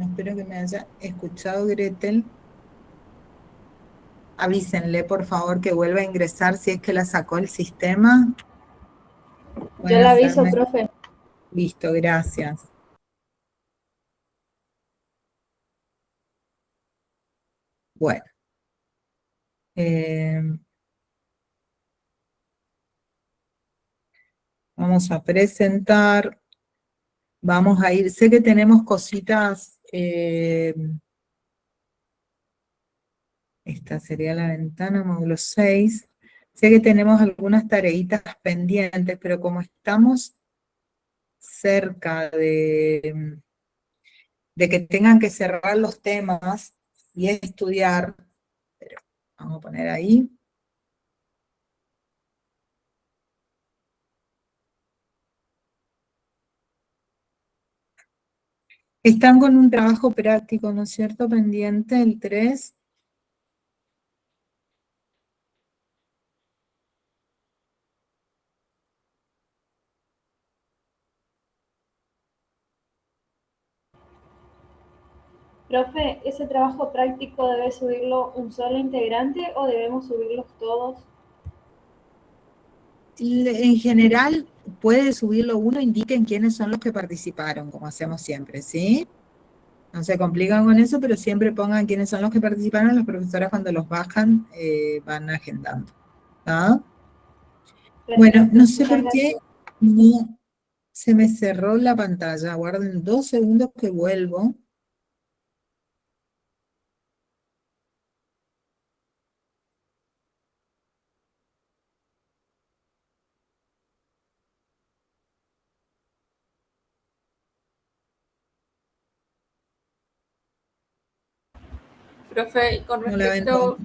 Espero que me haya escuchado, Gretel. Avísenle, por favor, que vuelva a ingresar si es que la sacó el sistema. Yo Pueden le aviso, hacerme. profe. Listo, gracias. Bueno, eh, vamos a presentar. Vamos a ir. Sé que tenemos cositas. Esta sería la ventana, módulo 6. Sé que tenemos algunas tareitas pendientes, pero como estamos cerca de que tengan que cerrar los temas y estudiar, pero vamos a poner ahí. Están con un trabajo práctico, ¿no es cierto? Pendiente, el 3. Profe, ¿ese trabajo práctico debe subirlo un solo integrante o debemos subirlos todos? En general, puede subirlo uno, indiquen quiénes son los que participaron, como hacemos siempre, ¿sí? No se complican con eso, pero siempre pongan quiénes son los que participaron. Las profesoras cuando los bajan van agendando. ¿Ah? Bueno, Perfecto, no sé muchas por qué gracias. no se me cerró la pantalla. Guarden 2 segundos que vuelvo. Profe, con No la ven. respecto,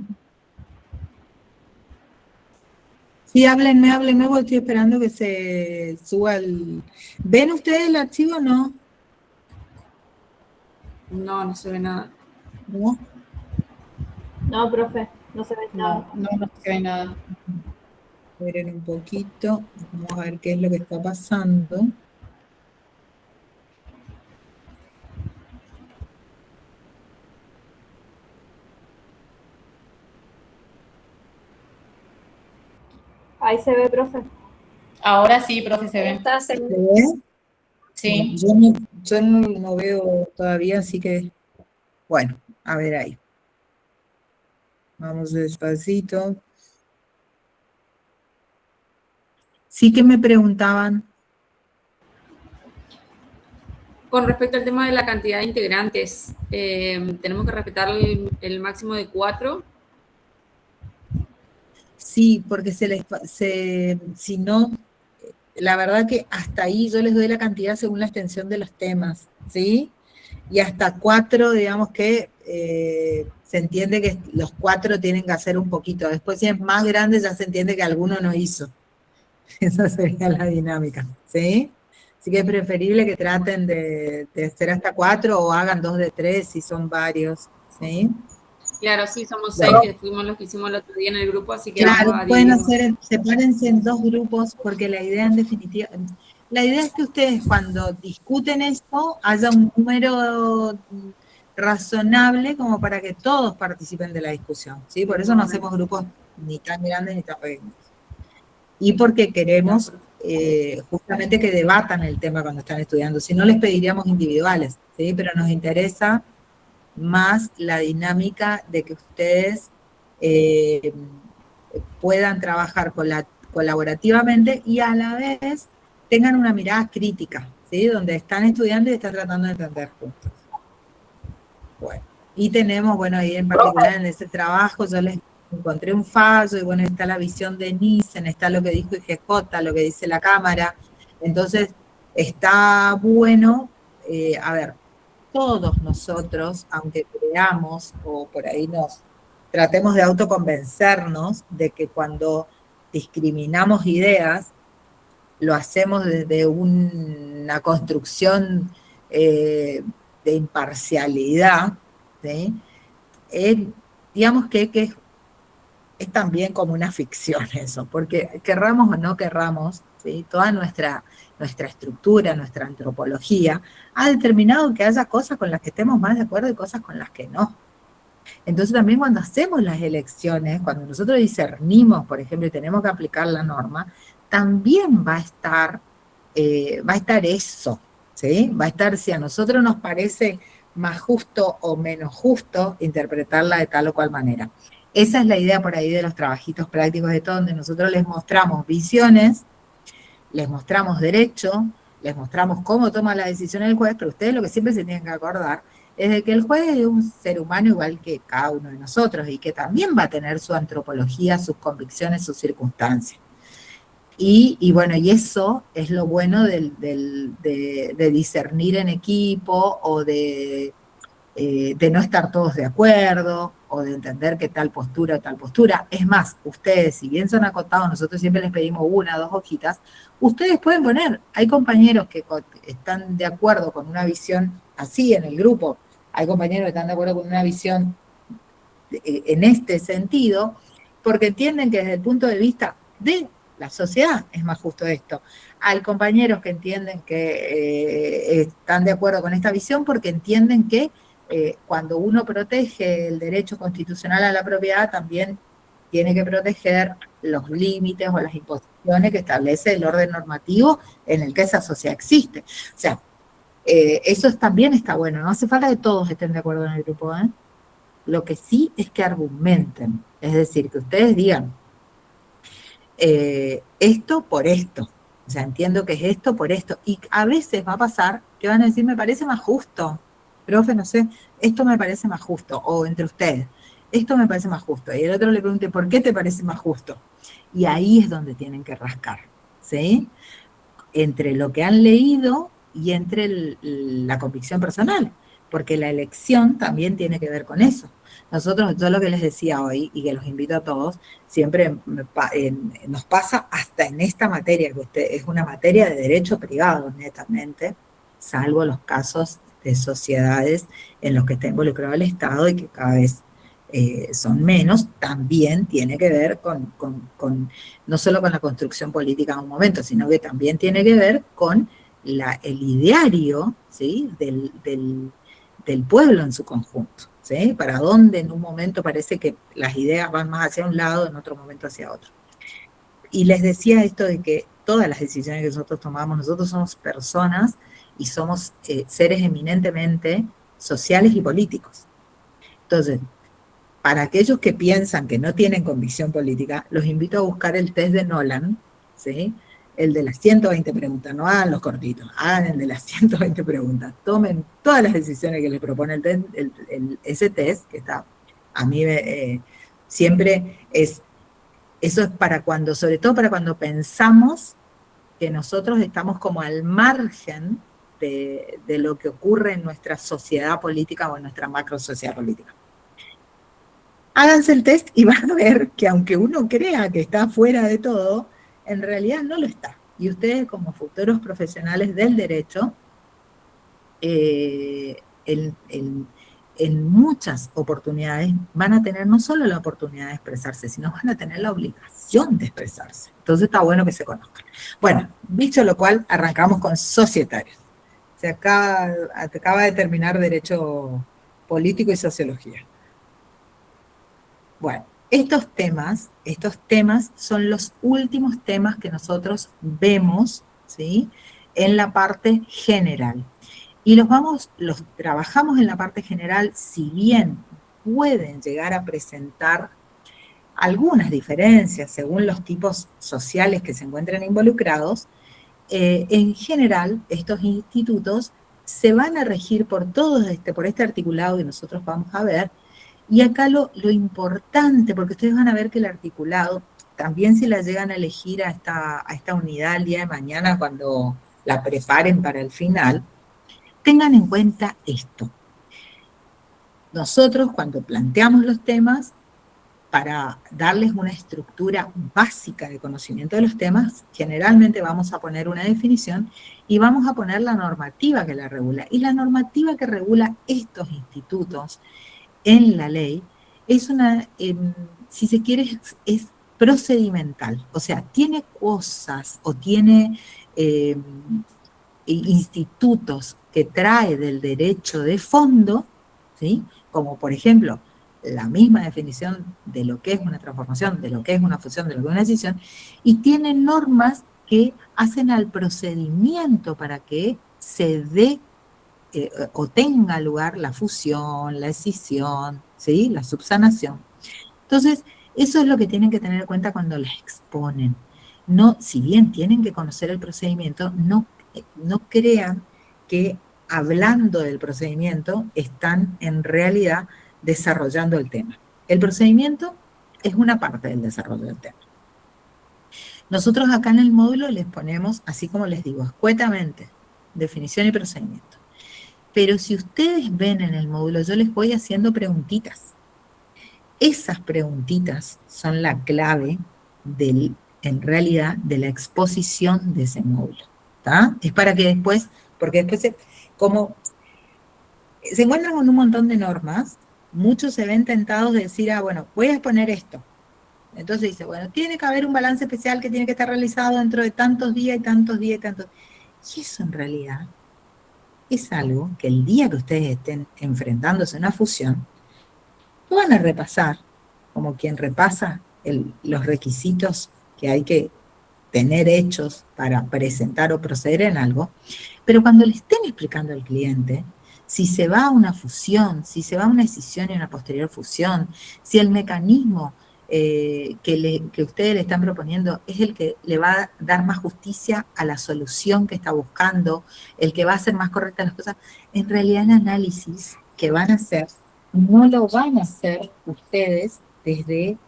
Sí, háblenme, porque estoy esperando que se suba el... ¿Ven ustedes el archivo o no? no se ve nada. No, No, profe, no se ve nada. No se ve nada. esperen un poquito. Vamos a ver qué es lo que está pasando. Ahí se ve, profe. Ahora sí, profe, se ve. Está, se ¿Se ve. ve? Bueno, Sí. yo no veo todavía, así que, bueno, a ver ahí. Vamos despacito. Sí que me preguntaban. Con respecto al tema de la cantidad de integrantes, tenemos que respetar el máximo de 4. Sí, porque si no, la verdad que hasta ahí yo les doy la cantidad según la extensión de los temas, ¿sí? Y hasta 4, digamos que se entiende que los 4 tienen que hacer un poquito. Después, si es más grande, ya se entiende que alguno no hizo. Esa sería la dinámica, ¿sí? Así que es preferible que traten de hacer hasta 4 o hagan 2 de 3 si son varios, ¿sí? Claro, sí, somos 6 Bueno, que fuimos los que hicimos el otro día en el grupo, así que vamos claro, a pueden dividirnos. hacer, sepárense en 2 grupos, porque la idea en definitiva, la idea es que ustedes cuando discuten esto haya un número razonable como para que todos participen de la discusión, ¿sí? Por eso no hacemos grupos ni tan grandes ni tan pequeños. Y porque queremos justamente que debatan el tema cuando están estudiando, si no les pediríamos individuales, ¿sí? Pero nos interesa más la dinámica de que ustedes eh, puedan trabajar colaborativamente y a la vez tengan una mirada crítica, ¿sí? Donde están estudiando y están tratando de entender juntos. Bueno, y tenemos, bueno, ahí en particular en este trabajo yo les encontré un fallo y bueno, está la visión de Nielsen, está lo que dijo IGJ, lo que dice la Cámara. Entonces, está bueno, a ver, todos nosotros, aunque creamos o por ahí nos tratemos de autoconvencernos de que cuando discriminamos ideas, lo hacemos desde una construcción de imparcialidad, ¿sí? Eh, digamos que es también como una ficción eso, porque querramos o no querramos, ¿sí? Toda nuestra estructura, nuestra antropología, ha determinado que haya cosas con las que estemos más de acuerdo y cosas con las que no. Entonces también cuando hacemos las elecciones, cuando nosotros discernimos, por ejemplo, y tenemos que aplicar la norma, también va a estar eso, ¿sí? Va a estar, si a nosotros nos parece más justo o menos justo, interpretarla de tal o cual manera. Esa es la idea por ahí de los trabajitos prácticos de todo, donde nosotros les mostramos visiones, les mostramos derecho, les mostramos cómo toma la decisión el juez, pero ustedes lo que siempre se tienen que acordar es de que el juez es un ser humano igual que cada uno de nosotros y que también va a tener su antropología, sus convicciones, sus circunstancias. Y bueno, y eso es lo bueno de discernir en equipo o de no estar todos de acuerdo o de entender que tal postura o tal postura. Es más, ustedes, si bien son acotados, nosotros siempre les pedimos 1 o 2 hojitas, ustedes pueden poner, hay compañeros que están de acuerdo con una visión así en el grupo, hay compañeros que están de acuerdo con una visión en este sentido, porque entienden que desde el punto de vista de la sociedad es más justo esto. Hay compañeros que entienden que están de acuerdo con esta visión porque entienden que cuando uno protege el derecho constitucional a la propiedad, también tiene que proteger los límites o las imposiciones que establece el orden normativo en el que esa sociedad existe. O sea, eso también está bueno, no hace falta que todos estén de acuerdo en el grupo, ¿eh? Lo que sí es que argumenten, es decir, que ustedes digan esto por esto. O sea, entiendo que es esto por esto. Y a veces va a pasar que van a decir, me parece más justo. Profe, no sé, esto me parece más justo. O entre ustedes, esto me parece más justo. Y el otro le pregunte, ¿por qué te parece más justo? Y ahí es donde tienen que rascar, ¿sí? Entre lo que han leído y entre la convicción personal. Porque la elección también tiene que ver con eso. Nosotros, yo lo que les decía hoy, y que los invito a todos, siempre nos pasa hasta en esta materia, que es una materia de derecho privado, netamente, salvo los casos de sociedades en los que está involucrado el Estado y que cada vez son menos, también tiene que ver con no solo con la construcción política en un momento, sino que también tiene que ver con el ideario, ¿sí? del pueblo en su conjunto, ¿sí? Para donde en un momento parece que las ideas van más hacia un lado, en otro momento hacia otro. Y les decía esto de que todas las decisiones que nosotros tomamos, nosotros somos personas y somos seres eminentemente sociales y políticos. Entonces, para aquellos que piensan que no tienen convicción política, los invito a buscar el test de Nolan, ¿sí? El de las 120 preguntas, no hagan los cortitos, hagan el de las 120 preguntas, tomen todas las decisiones que les propone ese test, que está, a mí siempre eso es para cuando, sobre todo para cuando pensamos que nosotros estamos como al margen de lo que ocurre en nuestra sociedad política o en nuestra macro sociedad política. Háganse el test y van a ver que aunque uno crea que está fuera de todo, en realidad no lo está. Y ustedes como futuros profesionales del derecho, en muchas oportunidades van a tener no solo la oportunidad de expresarse, sino van a tener la obligación de expresarse. Entonces está bueno que se conozcan. Bueno, dicho lo cual, arrancamos con societarios. Se acaba de terminar Derecho Político y Sociología. Bueno, estos temas son los últimos temas que nosotros vemos, ¿sí? En la parte general. Y los trabajamos en la parte general, si bien pueden llegar a presentar algunas diferencias según los tipos sociales que se encuentran involucrados, en general estos institutos se van a regir por por este articulado que nosotros vamos a ver. Y acá lo importante, porque ustedes van a ver que el articulado, también si la llegan a elegir a esta unidad el día de mañana cuando la preparen para el final, tengan en cuenta esto. Nosotros cuando planteamos los temas, para darles una estructura básica de conocimiento de los temas, generalmente vamos a poner una definición y vamos a poner la normativa que la regula. Y la normativa que regula estos institutos en la ley es si se quiere, es procedimental. O sea, tiene cosas o tiene institutos que trae del derecho de fondo, ¿sí? Como por ejemplo, la misma definición de lo que es una transformación, de lo que es una fusión, de lo que es una decisión, y tiene normas que hacen al procedimiento para que se dé o tenga lugar la fusión, la escisión, ¿sí? La subsanación. Entonces, eso es lo que tienen que tener en cuenta cuando les exponen. No, si bien tienen que conocer el procedimiento, no crean que hablando del procedimiento están en realidad desarrollando el tema. El procedimiento es una parte del desarrollo del tema. Nosotros acá en el módulo les ponemos, así como les digo, escuetamente, definición y procedimiento. Pero si ustedes ven en el módulo, yo les voy haciendo preguntitas. Esas preguntitas son la clave en realidad de la exposición de ese módulo. ¿Tá? Es para que después, porque después como se encuentran con un montón de normas, muchos se ven tentados de decir, bueno, voy a exponer esto. Entonces dice, bueno, tiene que haber un balance especial que tiene que estar realizado dentro de tantos días y tantos días y tantos. Y eso en realidad es algo que el día que ustedes estén enfrentándose a una fusión, lo van a repasar, como quien repasa los requisitos que hay que tener hechos para presentar o proceder en algo, pero cuando le estén explicando al cliente, si se va a una fusión, si se va a una escisión y una posterior fusión, si el mecanismo que ustedes le están proponiendo es el que le va a dar más justicia a la solución que está buscando, el que va a hacer más correctas las cosas, en realidad el análisis que van a hacer no lo van a hacer ustedes desde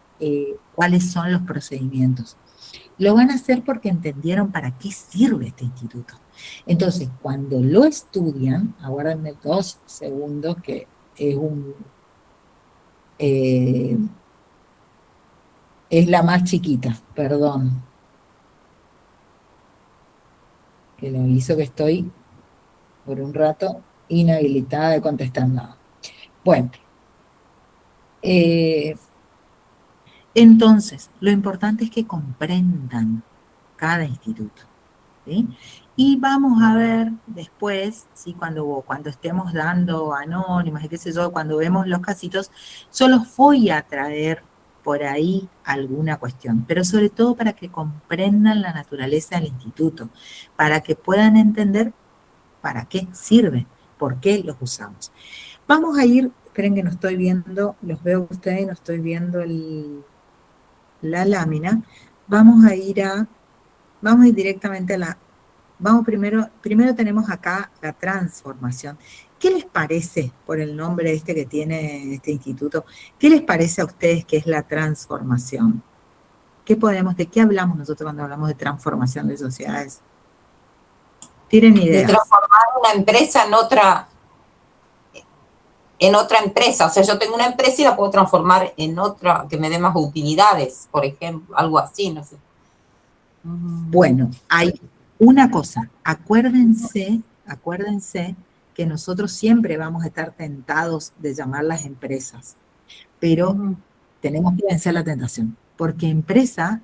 cuáles son los procedimientos. Lo van a hacer porque entendieron para qué sirve este instituto. Entonces, cuando lo estudian, aguárdenme 2 segundos que es es la más chiquita, perdón. Que lo hizo que estoy por un rato inhabilitada de contestar nada. Bueno, entonces, lo importante es que comprendan cada instituto, ¿sí? Y vamos a ver después, ¿sí? Cuando estemos dando anónimas y qué sé yo, cuando vemos los casitos, yo los voy a traer por ahí alguna cuestión, pero sobre todo para que comprendan la naturaleza del instituto, para que puedan entender para qué sirve, por qué los usamos. Vamos a ir, esperen que no estoy viendo, los veo a ustedes, no estoy viendo la lámina. Vamos a ir directamente primero tenemos acá la transformación. ¿Qué les parece, por el nombre que tiene este instituto, qué les parece a ustedes que es la transformación? ¿De qué hablamos nosotros cuando hablamos de transformación de sociedades? Tienen ideas. De transformar una empresa en otra empresa. O sea, yo tengo una empresa y la puedo transformar en otra que me dé más utilidades, por ejemplo, algo así, no sé. Bueno, hay una cosa, acuérdense que nosotros siempre vamos a estar tentados de llamarlas empresas, pero tenemos que vencer la tentación, porque empresa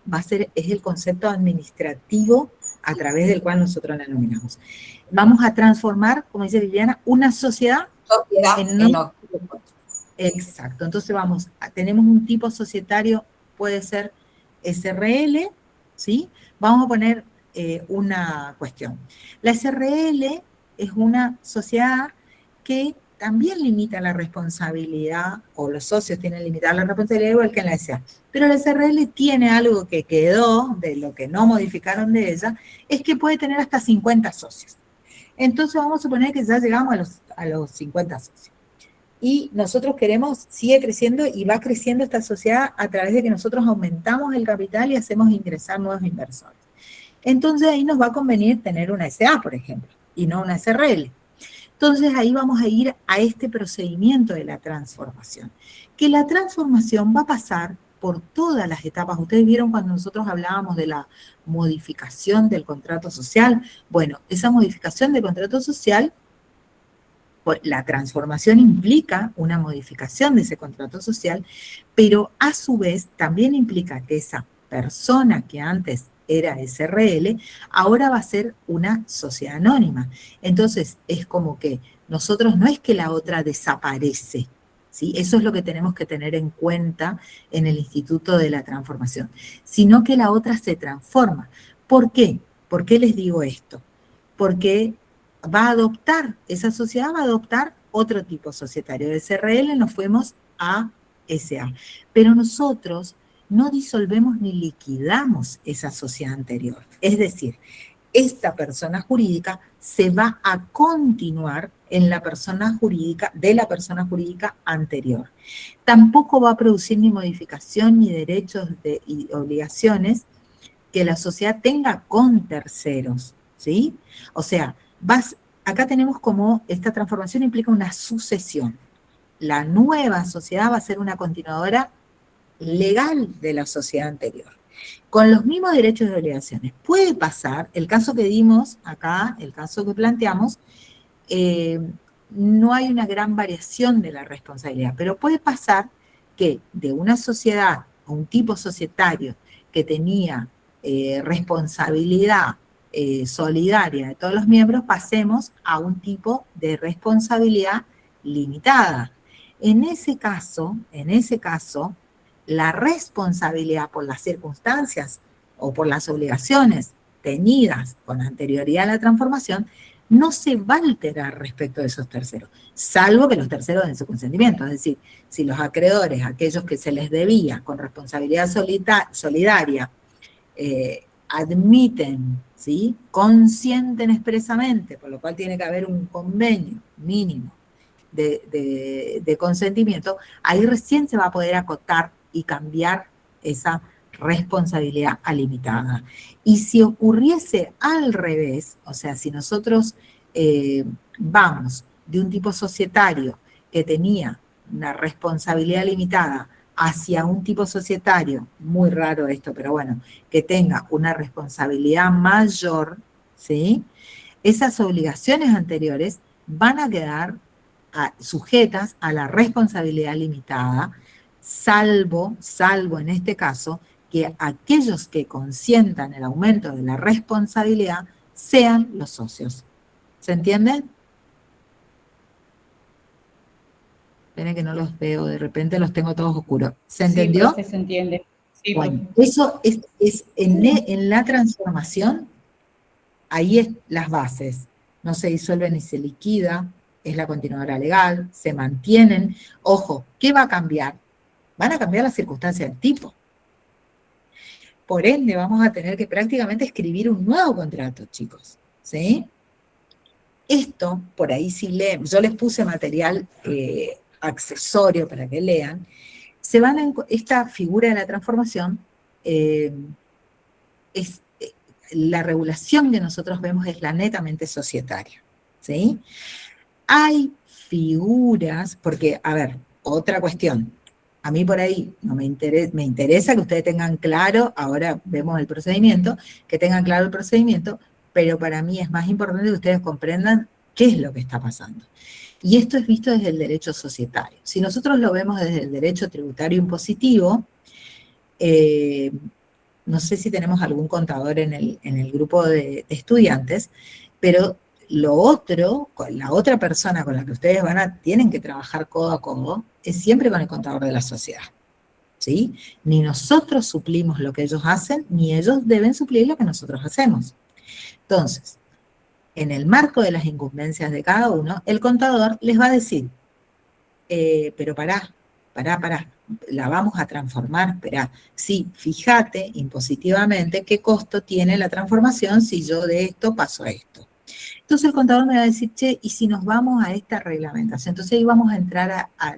es el concepto administrativo a través del cual nosotros la denominamos. Vamos a transformar, como dice Viviana, una sociedad en otra. Exacto, entonces tenemos un tipo societario, puede ser SRL, ¿sí? Vamos a poner una cuestión. La SRL es una sociedad que también limita la responsabilidad, o los socios tienen limitada la responsabilidad igual que en la SA. Pero la SRL tiene algo que quedó, de lo que no modificaron de ella, es que puede tener hasta 50 socios. Entonces vamos a suponer que ya llegamos a los 50 socios. Y nosotros sigue creciendo y va creciendo esta sociedad a través de que nosotros aumentamos el capital y hacemos ingresar nuevos inversores. Entonces ahí nos va a convenir tener una SA, por ejemplo, y no una SRL. Entonces ahí vamos a ir a este procedimiento de la transformación, que la transformación va a pasar por todas las etapas. Ustedes vieron cuando nosotros hablábamos de la modificación del contrato social. Bueno, esa modificación del contrato social La transformación implica una modificación de ese contrato social, pero a su vez también implica que esa persona que antes era SRL, ahora va a ser una sociedad anónima. Entonces, es como que nosotros no es que la otra desaparece, ¿sí? Eso es lo que tenemos que tener en cuenta en el Instituto de la Transformación, sino que la otra se transforma. ¿Por qué? ¿Por qué les digo esto? Porque esa sociedad va a adoptar otro tipo societario. De SRL nos fuimos a SA. Pero nosotros no disolvemos ni liquidamos esa sociedad anterior. Es decir, esta persona jurídica se va a continuar en la persona jurídica, de la persona jurídica anterior. Tampoco va a producir ni modificación ni derechos y obligaciones que la sociedad tenga con terceros, ¿sí? O sea, acá tenemos como esta transformación implica una sucesión. La nueva sociedad va a ser una continuadora legal de la sociedad anterior, con los mismos derechos y obligaciones. Puede pasar, el caso que dimos acá, el caso que planteamos, no hay una gran variación de la responsabilidad, pero puede pasar que de una sociedad o un tipo societario que tenía responsabilidad solidaria de todos los miembros, pasemos a un tipo de responsabilidad limitada. En ese caso, la responsabilidad por las circunstancias o por las obligaciones tenidas con anterioridad a la transformación no se va a alterar respecto de esos terceros, salvo que los terceros den su consentimiento. Es decir, si los acreedores, aquellos que se les debía con responsabilidad solidaria, admiten, ¿sí?, consienten expresamente, por lo cual tiene que haber un convenio mínimo de consentimiento, ahí recién se va a poder acotar y cambiar esa responsabilidad a limitada. Y si ocurriese al revés, o sea, si nosotros vamos de un tipo societario que tenía una responsabilidad limitada hacia un tipo societario, muy raro esto, pero bueno, que tenga una responsabilidad mayor, ¿sí?, esas obligaciones anteriores van a quedar sujetas a la responsabilidad limitada, salvo en este caso, que aquellos que consientan el aumento de la responsabilidad sean los socios. ¿Se entiende? Esperen que no los veo, de repente los tengo todos oscuros. ¿Se entendió? Sí, profe, se entiende. Sí, bueno, eso es en la transformación, ahí es las bases. No se disuelve ni se liquida, es la continuadora legal, se mantienen. Ojo, ¿qué va a cambiar? Van a cambiar las circunstancias del tipo. Por ende, vamos a tener que prácticamente escribir un nuevo contrato, chicos, ¿sí? Esto, por ahí si leen, yo les puse material accesorio para que lean, esta figura de la transformación, la regulación que nosotros vemos es la netamente societaria, ¿sí? Hay figuras, porque, a ver, otra cuestión, a mí por ahí no me interesa que ustedes tengan claro, ahora vemos el procedimiento, que tengan claro el procedimiento, pero para mí es más importante que ustedes comprendan qué es lo que está pasando. Y esto es visto desde el derecho societario. Si nosotros lo vemos desde el derecho tributario impositivo, no sé si tenemos algún contador en el grupo de estudiantes, pero la otra persona con la que ustedes tienen que trabajar codo a codo es siempre con el contador de la sociedad, ¿sí? Ni nosotros suplimos lo que ellos hacen, ni ellos deben suplir lo que nosotros hacemos. Entonces, en el marco de las incumbencias de cada uno, el contador les va a decir, pero pará, la vamos a transformar, esperá. Sí, fíjate impositivamente qué costo tiene la transformación si yo de esto paso a esto. Entonces el contador me va a decir, che, ¿y si nos vamos a esta reglamentación? Entonces ahí vamos a entrar a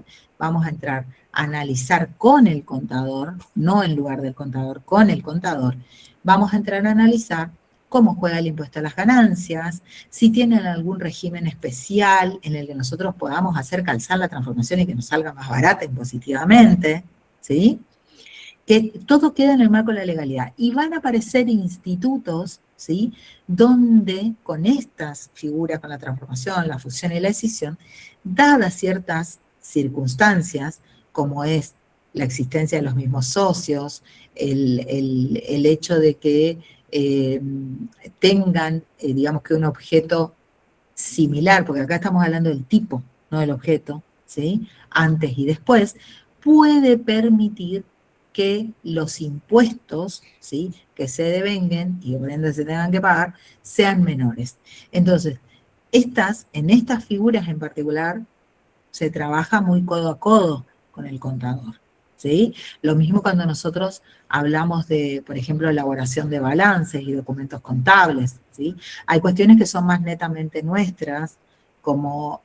analizar con el contador, no en lugar del contador, con el contador. Vamos a entrar a analizar cómo juega el impuesto a las ganancias, si tienen algún régimen especial en el que nosotros podamos hacer calzar la transformación y que nos salga más barata impositivamente, ¿sí? Que todo queda en el marco de la legalidad. Y van a aparecer institutos ¿sí? Donde con estas figuras, con la transformación, la fusión y la escisión, dadas ciertas circunstancias, como es la existencia de los mismos socios, el hecho de que tengan, digamos que un objeto similar, porque acá estamos hablando del tipo, no del objeto, ¿sí? Antes y después, puede permitir que los impuestos, ¿sí?, que se devenguen y por ende se tengan que pagar, sean menores. Entonces, en estas figuras en particular, se trabaja muy codo a codo con el contador, ¿sí? Lo mismo cuando nosotros hablamos de, por ejemplo, elaboración de balances y documentos contables, ¿sí? Hay cuestiones que son más netamente nuestras, como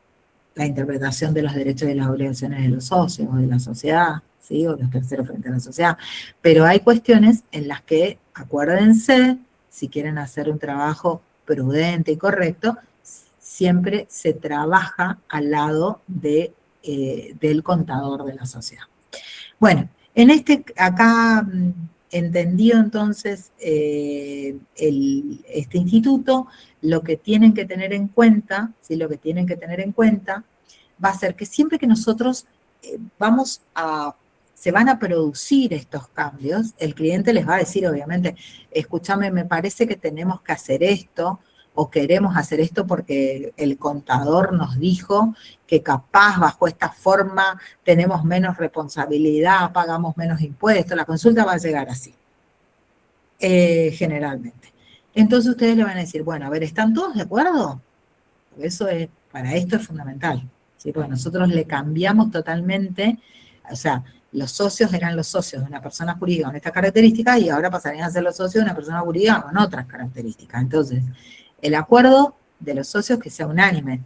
la interpretación de los derechos y las obligaciones de los socios o de la sociedad, ¿sí? O los terceros frente a la sociedad. Pero hay cuestiones en las que, acuérdense, si quieren hacer un trabajo prudente y correcto, siempre se trabaja al lado del contador de la sociedad. Bueno, acá entendido entonces este instituto, lo que tienen que tener en cuenta, ¿sí? Lo que tienen que tener en cuenta va a ser que siempre que nosotros se van a producir estos cambios, el cliente les va a decir, obviamente, escúchame, me parece que tenemos que hacer esto, o queremos hacer esto porque el contador nos dijo que capaz bajo esta forma tenemos menos responsabilidad, pagamos menos impuestos, la consulta va a llegar así, generalmente. Entonces ustedes le van a decir, bueno, a ver, ¿están todos de acuerdo? Porque para esto es fundamental, ¿sí? Porque nosotros le cambiamos totalmente, o sea, los socios eran los socios de una persona jurídica con estas características y ahora pasarían a ser los socios de una persona jurídica con otras características. Entonces, el acuerdo de los socios que sea unánime.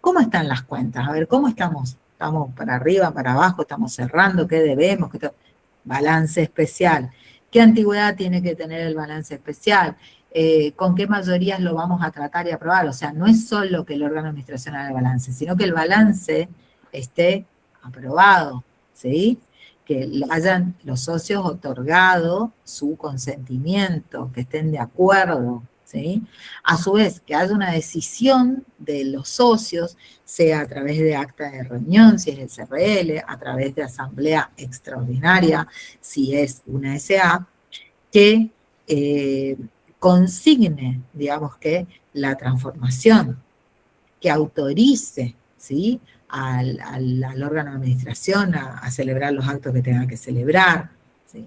¿Cómo están las cuentas? A ver, ¿cómo estamos? ¿Estamos para arriba, para abajo? ¿Estamos cerrando? ¿Qué debemos? Balance especial. ¿Qué antigüedad tiene que tener el balance especial? ¿Con qué mayorías lo vamos a tratar y aprobar? O sea, no es solo que el órgano de administración haga el balance, sino que el balance esté aprobado, ¿sí? Que hayan los socios otorgado su consentimiento, que estén de acuerdo, ¿sí? A su vez, que haya una decisión de los socios, sea a través de acta de reunión, si es el CRL, a través de asamblea extraordinaria, si es una SA, que consigne, digamos que, la transformación, que autorice, ¿sí?, al órgano de administración a celebrar los actos que tenga que celebrar, ¿sí?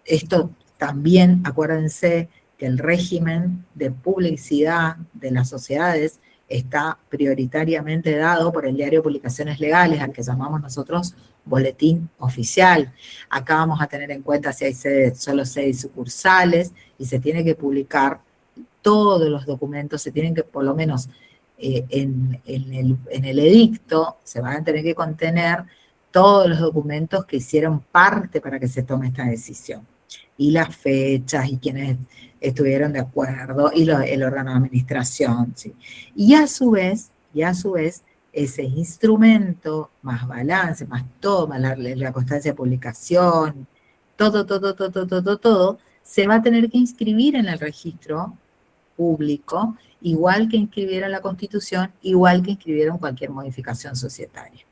Esto también, acuérdense que el régimen de publicidad de las sociedades está prioritariamente dado por el diario de publicaciones legales, al que llamamos nosotros boletín oficial. Acá vamos a tener en cuenta si hay solo 6 sucursales y se tiene que publicar todos los documentos, se tienen que, por lo menos en el edicto, se van a tener que contener todos los documentos que hicieron parte para que se tome esta decisión. Y las fechas, y quienes estuvieron de acuerdo, y el órgano de administración, ¿sí? Y a su vez, ese instrumento, más balance, más todo, más la constancia de publicación, todo, se va a tener que inscribir en el registro público, igual que inscribieron la Constitución, igual que inscribieron cualquier modificación societaria.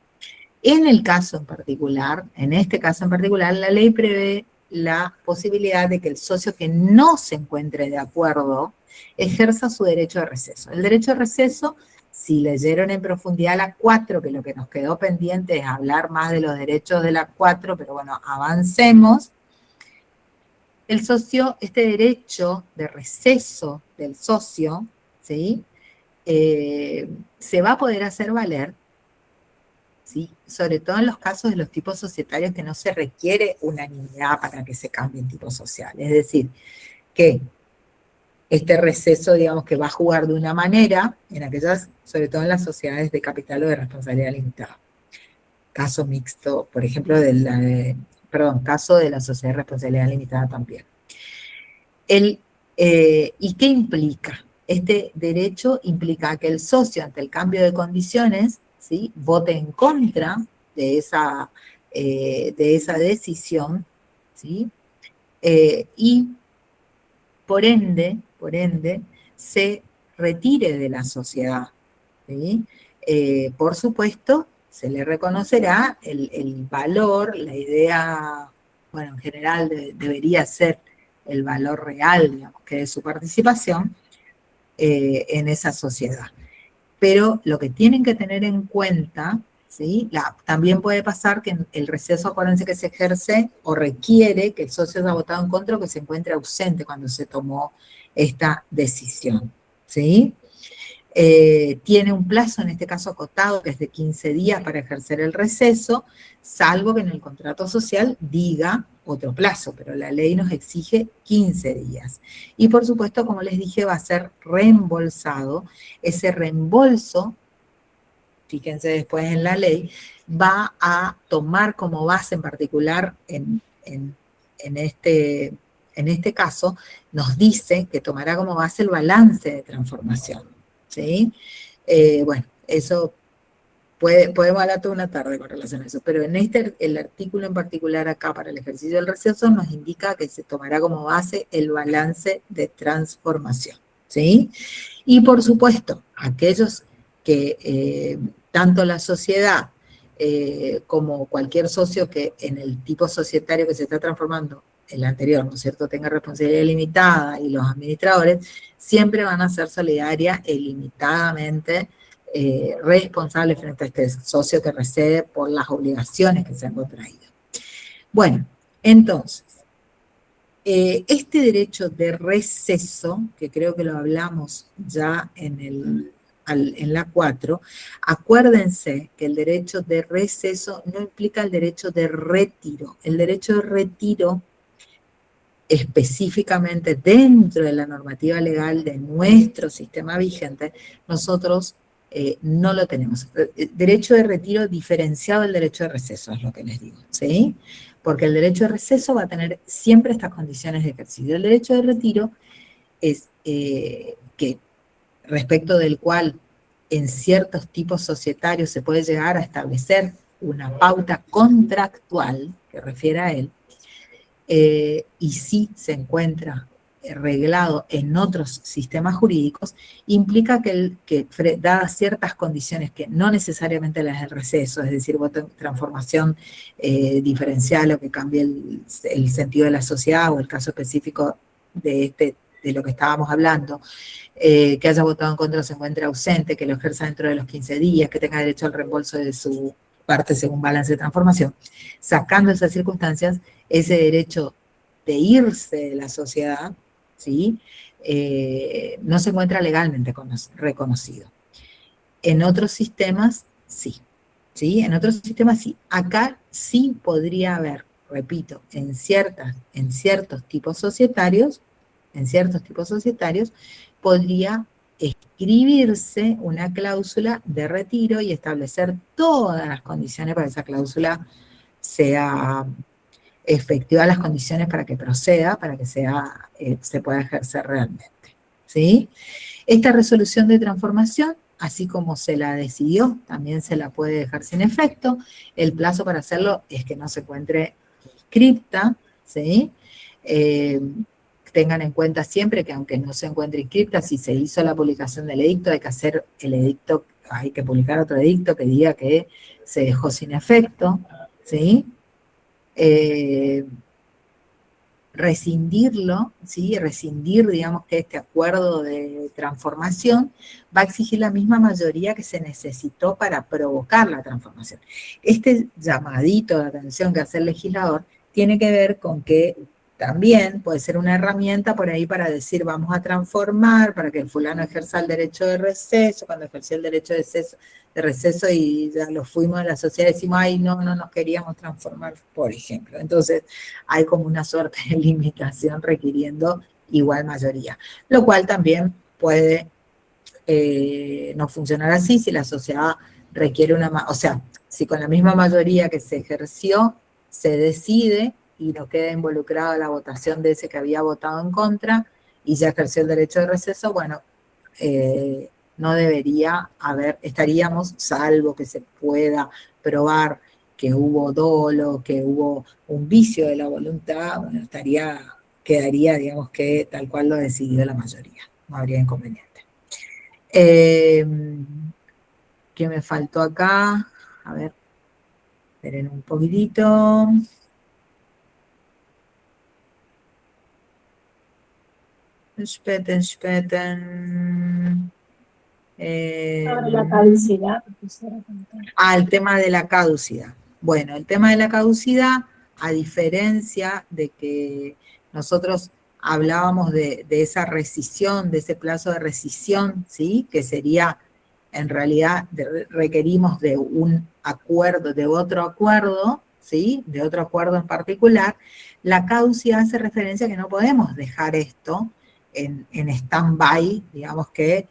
En este caso en particular, la ley prevé la posibilidad de que el socio que no se encuentre de acuerdo ejerza su derecho de receso. El derecho de receso, si leyeron en profundidad la 4, que lo que nos quedó pendiente es hablar más de los derechos de la 4, pero bueno, avancemos. El socio, este derecho de receso del socio, ¿sí?, se va a poder hacer valer, ¿sí?, sobre todo en los casos de los tipos societarios que no se requiere unanimidad para que se cambien tipos sociales. Es decir, que este receso, digamos, que va a jugar de una manera en aquellas, sobre todo en las sociedades de capital o de responsabilidad limitada. Caso mixto, por ejemplo, caso de la sociedad de responsabilidad limitada también. ¿Y qué implica? Este derecho implica que el socio, ante el cambio de condiciones, ¿sí?, vote en contra de esa decisión, ¿sí? Y por ende, se retire de la sociedad, ¿sí? Por supuesto, se le reconocerá el valor, la idea, bueno, en general debería ser el valor real, digamos, que es su participación en esa sociedad. Pero lo que tienen que tener en cuenta, ¿sí? También puede pasar que el receso, acuérdense que se ejerce o requiere que el socio haya votado en contra o que se encuentre ausente cuando se tomó esta decisión, ¿sí? Tiene un plazo, en este caso acotado, que es de 15 días para ejercer el receso, salvo que en el contrato social diga otro plazo, pero la ley nos exige 15 días. Y por supuesto, como les dije, va a ser reembolsado. Ese reembolso, fíjense después en la ley, va a tomar como base en particular en este caso, nos dice que tomará como base el balance de transformación, ¿sí? Bueno, eso podemos hablar toda una tarde con relación a eso, pero en el artículo en particular acá para el ejercicio del receso nos indica que se tomará como base el balance de transformación, ¿sí? Y por supuesto, aquellos que tanto la sociedad como cualquier socio que en el tipo societario que se está transformando, el anterior, ¿no es cierto?, tenga responsabilidad limitada y los administradores siempre van a ser solidaria e ilimitadamente responsables frente a este socio que recede por las obligaciones que se han contraído. Bueno, entonces, este derecho de receso, que creo que lo hablamos ya en la 4, acuérdense que el derecho de receso no implica el derecho de retiro. El derecho de retiro, específicamente dentro de la normativa legal de nuestro sistema vigente, nosotros no lo tenemos. Derecho de retiro diferenciado del derecho de receso, es lo que les digo, ¿sí? Porque el derecho de receso va a tener siempre estas condiciones de ejercicio. El derecho de retiro es que respecto del cual en ciertos tipos societarios se puede llegar a establecer una pauta contractual que refiere a él, y sí se encuentra reglado en otros sistemas jurídicos, implica que dadas ciertas condiciones que no necesariamente las del receso, es decir, transformación diferencial o que cambie el sentido de la sociedad o el caso específico de lo que estábamos hablando, que haya votado en contra o se encuentre ausente, que lo ejerza dentro de los 15 días, que tenga derecho al reembolso de su parte según balance de transformación. Sacando esas circunstancias, ese derecho de irse de la sociedad, ¿sí? No se encuentra legalmente reconocido. En otros sistemas, sí. ¿Sí? En otros sistemas, sí. Acá sí podría haber, repito, en ciertos tipos societarios, podría escribirse una cláusula de retiro y establecer todas las condiciones para que esa cláusula sea efectiva, las condiciones para que proceda, para que se pueda ejercer realmente, ¿sí? Esta resolución de transformación, así como se la decidió, también se la puede dejar sin efecto. El plazo para hacerlo es que no se encuentre inscripta, ¿sí? Tengan en cuenta siempre que aunque no se encuentre inscripta, si se hizo la publicación del edicto, hay que hacer el edicto, hay que publicar otro edicto que diga que se dejó sin efecto, ¿sí? Rescindirlo, ¿sí? Rescindir, digamos, que este acuerdo de transformación va a exigir la misma mayoría que se necesitó para provocar la transformación. Este llamadito de atención que hace el legislador tiene que ver con que también puede ser una herramienta por ahí para decir vamos a transformar, para que el fulano ejerza el derecho de receso, cuando ejerció el derecho de receso y ya lo fuimos de la sociedad, decimos, ay, no nos queríamos transformar, por ejemplo. Entonces, hay como una suerte de limitación requiriendo igual mayoría, lo cual también puede no funcionar así si la sociedad requiere o sea, si con la misma mayoría que se ejerció se decide y no queda involucrado la votación de ese que había votado en contra y ya ejerció el derecho de receso, bueno, no debería haber, estaríamos, salvo que se pueda probar que hubo dolo, que hubo un vicio de la voluntad, bueno, estaría quedaría, digamos que tal cual lo decidió la mayoría, no habría inconveniente. ¿Qué me faltó acá? A ver, esperen un poquitito. Speten. Sobre la caducidad, profesora. El tema de la caducidad. Bueno, el tema de la caducidad, a diferencia de que nosotros hablábamos de esa rescisión, de ese plazo de rescisión, ¿sí? Que sería, en realidad, requerimos de un acuerdo, de otro acuerdo, ¿sí? De otro acuerdo en particular. La caducidad hace referencia a que no podemos dejar esto en stand-by, digamos que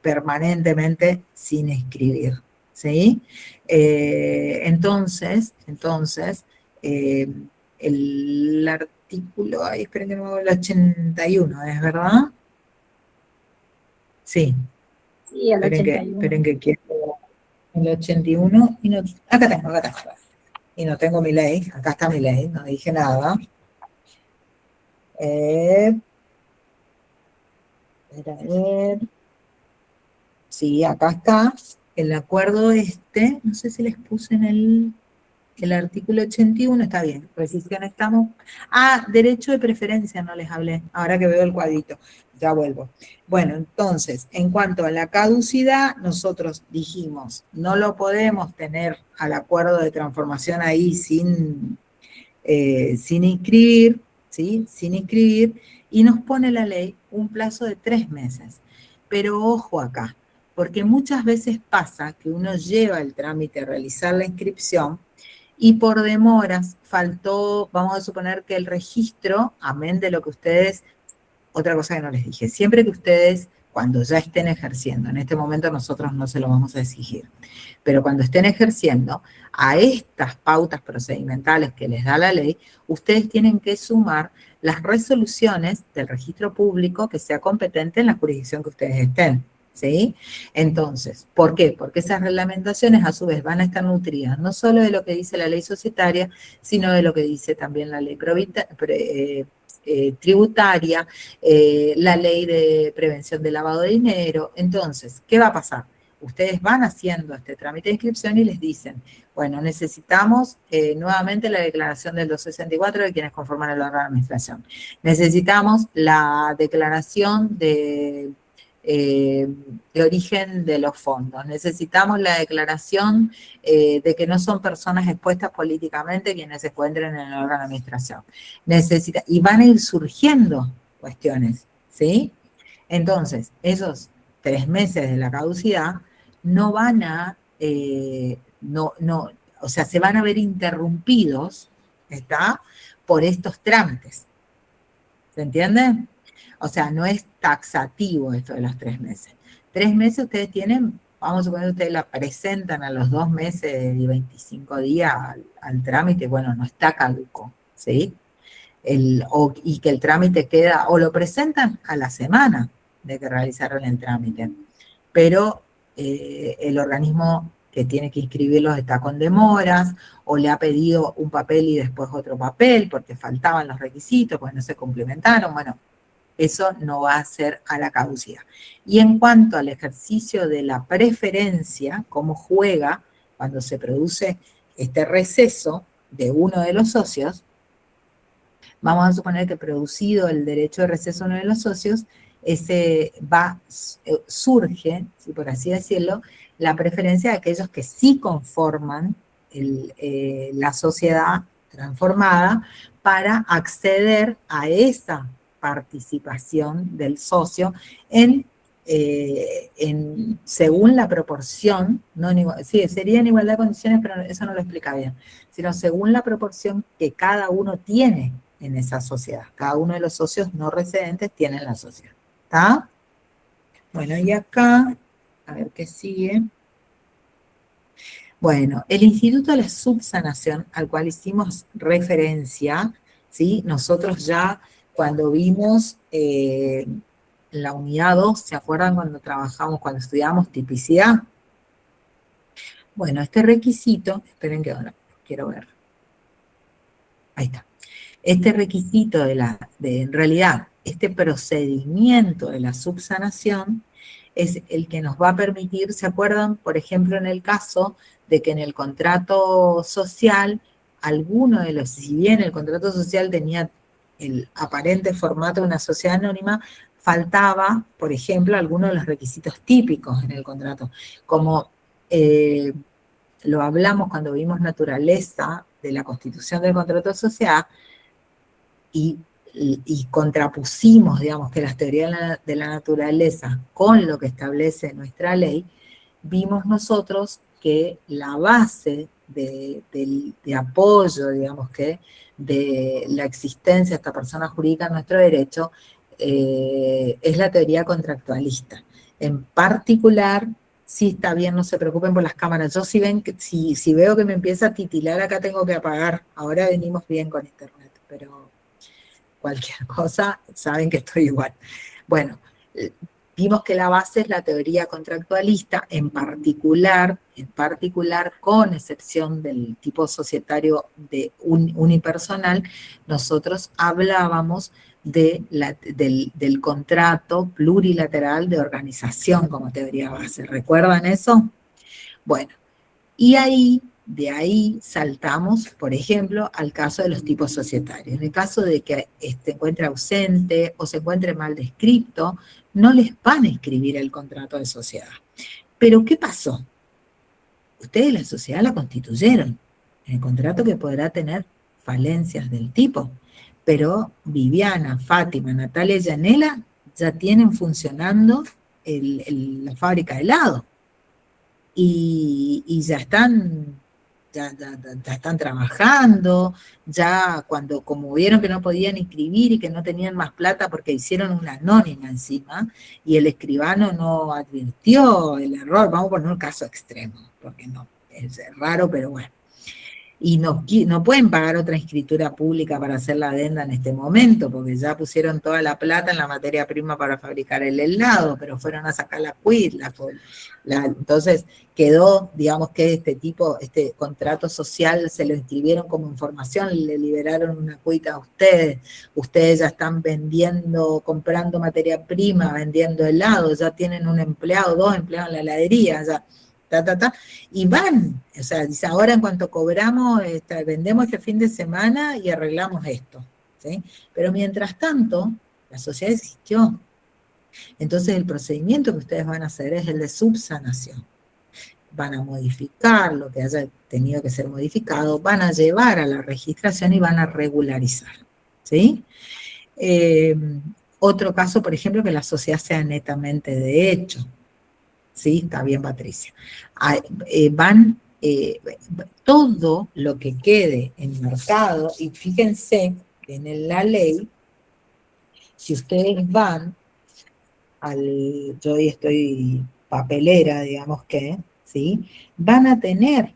permanentemente sin escribir, ¿sí? Entonces, el artículo, ahí esperen que me hago el 81, ¿es verdad? Sí. Sí, el 81. Esperen que quiero el 81, y no, acá tengo. Y no tengo mi ley, acá está mi ley, no dije nada. A ver. Sí, acá está el acuerdo no sé si les puse en el artículo 81, está bien, rescisión estamos. Derecho de preferencia no les hablé, ahora que veo el cuadrito, ya vuelvo. Bueno, entonces, en cuanto a la caducidad, nosotros dijimos, no lo podemos tener al acuerdo de transformación ahí sin inscribir, ¿sí? Sin inscribir, y nos pone la ley un plazo de 3 meses. Pero ojo acá, porque muchas veces pasa que uno lleva el trámite a realizar la inscripción y por demoras faltó, vamos a suponer que el registro, amén de lo que ustedes, otra cosa que no les dije, siempre que ustedes, cuando ya estén ejerciendo, en este momento nosotros no se lo vamos a exigir, pero cuando estén ejerciendo, a estas pautas procedimentales que les da la ley, ustedes tienen que sumar las resoluciones del registro público que sea competente en la jurisdicción que ustedes estén, ¿sí? Entonces, ¿por qué? Porque esas reglamentaciones a su vez van a estar nutridas no solo de lo que dice la ley societaria, sino de lo que dice también la ley tributaria, la ley de prevención del lavado de dinero. Entonces, ¿qué va a pasar? Ustedes van haciendo este trámite de inscripción y les dicen, bueno, necesitamos nuevamente la declaración del 264 de quienes conforman el órgano de administración. Necesitamos la declaración de origen de los fondos. Necesitamos la declaración de que no son personas expuestas políticamente quienes se encuentren en el órgano de administración. Y van a ir surgiendo cuestiones, ¿sí? Entonces, esos 3 meses de la caducidad no van a, o sea, se van a ver interrumpidos, ¿está? Por estos trámites. ¿Se entiende? O sea, no es taxativo esto de los 3 meses. 3 meses ustedes tienen, vamos a suponer que ustedes la presentan a los 2 meses y 25 días al trámite, bueno, no está caduco, ¿sí? Y que el trámite queda, o lo presentan a la semana de que realizaron el trámite, pero el organismo que tiene que inscribirlos está con demoras, o le ha pedido un papel y después otro papel, porque faltaban los requisitos, pues no se complementaron, bueno, eso no va a ser a la caducidad. Y en cuanto al ejercicio de la preferencia, cómo juega cuando se produce este receso de uno de los socios, vamos a suponer que producido el derecho de receso de uno de los socios, surge, ¿sí? Por así decirlo, la preferencia de aquellos que sí conforman la sociedad transformada para acceder a esa participación del socio según la proporción, sí, sería en igualdad de condiciones, pero eso no lo explica bien, sino según la proporción que cada uno tiene en esa sociedad. Cada uno de los socios no residentes tiene la sociedad. ¿Está? Bueno, y acá, a ver qué sigue. Bueno, el Instituto de la Subsanación, al cual hicimos referencia, ¿sí? Nosotros ya cuando vimos la unidad 2, ¿se acuerdan cuando cuando estudiamos tipicidad? Bueno, este requisito, esperen que ahora quiero ver. Ahí está. Este requisito en realidad, este procedimiento de la subsanación es el que nos va a permitir, ¿se acuerdan? Por ejemplo, en el caso de que en el contrato social, alguno de los, si bien el contrato social tenía el aparente formato de una sociedad anónima, faltaba, por ejemplo, alguno de los requisitos típicos en el contrato, como lo hablamos cuando vimos naturaleza de la constitución del contrato de sociedad, y contrapusimos, digamos, que las teorías de la naturaleza con lo que establece nuestra ley, vimos nosotros que la base de apoyo, digamos, que de la existencia de esta persona jurídica en nuestro derecho es la teoría contractualista. En particular, sí está bien, no se preocupen por las cámaras. Yo si ven que si veo que me empieza a titilar, acá tengo que apagar. Ahora venimos bien con internet, pero cualquier cosa, saben que estoy igual. Bueno, vimos que la base es la teoría contractualista, en particular, con excepción del tipo societario de unipersonal, nosotros hablábamos del contrato plurilateral de organización como teoría base. ¿Recuerdan eso? Bueno, y de ahí saltamos, por ejemplo, al caso de los tipos societarios. En el caso de que se encuentre ausente o se encuentre mal descrito, no les van a escribir el contrato de sociedad. Pero ¿qué pasó? Ustedes la sociedad la constituyeron, en el contrato que podrá tener falencias del tipo, pero Viviana, Fátima, Natalia y Yanela ya tienen funcionando la fábrica de helado. Y ya están trabajando, ya como vieron que no podían inscribir y que no tenían más plata porque hicieron una anónima encima, y el escribano no advirtió el error, vamos a poner un caso extremo, porque no, es raro, pero bueno. Y no pueden pagar otra escritura pública para hacer la adenda en este momento, porque ya pusieron toda la plata en la materia prima para fabricar el helado, pero fueron a sacar la quit, entonces quedó, digamos que este contrato social se lo inscribieron como información, le liberaron una quit a ustedes ya están comprando materia prima, vendiendo helado, ya tienen un empleado, 2 empleados en la heladería, ya y van, o sea, dice, ahora en cuanto cobramos, vendemos este fin de semana y arreglamos esto, ¿sí? Pero mientras tanto, la sociedad existió. Entonces el procedimiento que ustedes van a hacer es el de subsanación. Van a modificar lo que haya tenido que ser modificado, van a llevar a la registración y van a regularizar, ¿sí? Otro caso, por ejemplo, que la sociedad sea netamente de hecho. Sí, está bien, Patricia. Todo lo que quede en mercado, y fíjense que en la ley, si ustedes van yo hoy estoy papelera, digamos que, ¿sí? Van a tener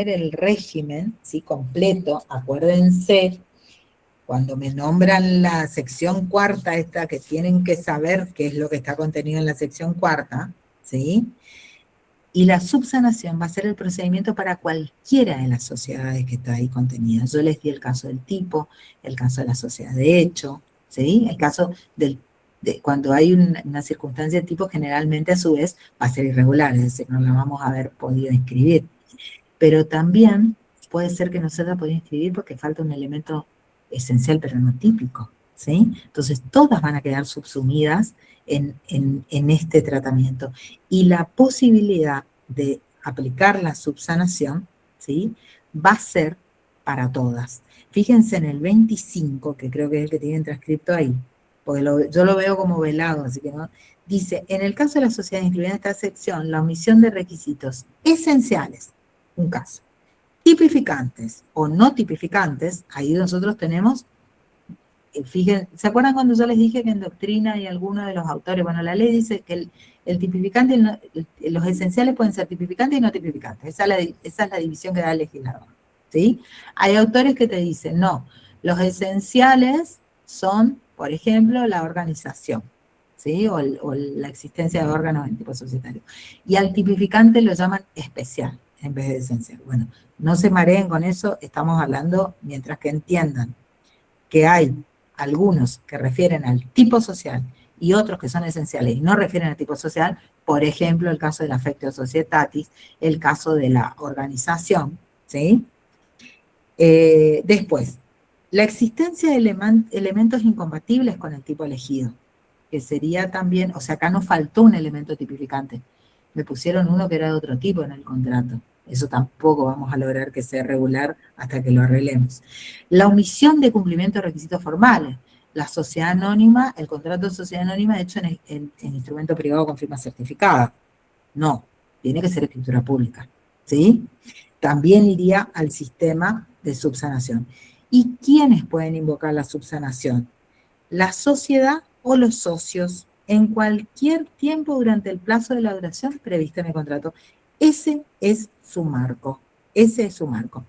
el régimen, ¿sí? Completo, acuérdense, cuando me nombran la sección cuarta esta, que tienen que saber qué es lo que está contenido en la sección cuarta, ¿sí? Y la subsanación va a ser el procedimiento para cualquiera de las sociedades que está ahí contenida. Yo les di el caso del tipo, el caso de la sociedad de hecho, ¿sí? El caso de cuando hay una circunstancia de tipo, generalmente a su vez va a ser irregular, es decir, no la vamos a haber podido inscribir. Pero también puede ser que no se haya podido inscribir porque falta un elemento esencial pero no típico, ¿sí? Entonces todas van a quedar subsumidas en este tratamiento. Y la posibilidad de aplicar la subsanación, ¿sí? Va a ser para todas. Fíjense en el 25, que creo que es el que tienen transcripto ahí, porque yo lo veo como velado, así que no. Dice, en el caso de la sociedad incluida en esta sección, la omisión de requisitos esenciales, un caso, tipificantes o no tipificantes, ahí nosotros tenemos, fíjense, ¿se acuerdan cuando yo les dije que en doctrina y algunos de los autores, bueno, la ley dice que el tipificante, los esenciales pueden ser tipificantes y no tipificantes, esa es la división que da el legislador, ¿sí? Hay autores que te dicen, no, los esenciales son, por ejemplo, la organización, ¿sí? O la existencia de órganos en tipo societario. Y al tipificante lo llaman especial en vez de esencial. Bueno, no se mareen con eso, estamos hablando mientras que entiendan, que hay algunos que refieren al tipo social y otros que son esenciales y no refieren al tipo social, por ejemplo, el caso del affectio societatis, el caso de la organización, ¿sí? Después, la existencia de elementos incompatibles con el tipo elegido, que sería también, o sea, acá nos faltó un elemento tipificante. Me pusieron uno que era de otro tipo en el contrato. Eso tampoco vamos a lograr que sea regular hasta que lo arreglemos. La omisión de cumplimiento de requisitos formales. La sociedad anónima, el contrato de sociedad anónima hecho en instrumento privado con firma certificada. No, tiene que ser escritura pública, ¿sí? También iría al sistema de subsanación. ¿Y quiénes pueden invocar la subsanación? La sociedad o los socios en cualquier tiempo durante el plazo de la duración prevista en el contrato. Ese es su marco. Ese es su marco.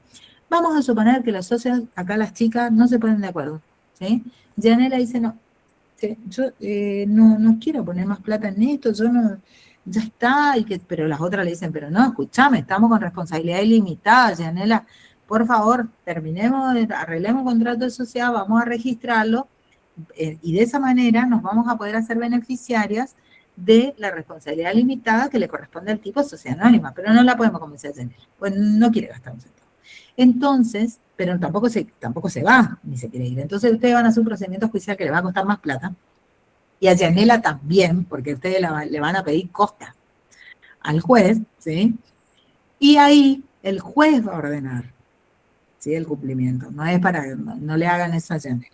Vamos a suponer que los socios, acá las chicas, no se ponen de acuerdo, ¿sí? Yanela dice, no, ¿sí? Yo no quiero poner más plata en esto, yo no, ya está, pero las otras le dicen, pero no, escúchame, estamos con responsabilidad ilimitada, Yanela, por favor, terminemos, arreglemos el contrato de sociedad, vamos a registrarlo, y de esa manera nos vamos a poder hacer beneficiarias de la responsabilidad limitada que le corresponde al tipo de sociedad anónima, pero no la podemos convencer a Yanela, pues no quiere gastar un centavo. Entonces, pero tampoco se va, ni se quiere ir. Entonces ustedes van a hacer un procedimiento judicial que le va a costar más plata, y a Yanela también, porque ustedes le van a pedir costa al juez, ¿sí? Y ahí el juez va a ordenar, ¿sí? El cumplimiento. No es para que no le hagan eso a Yanela.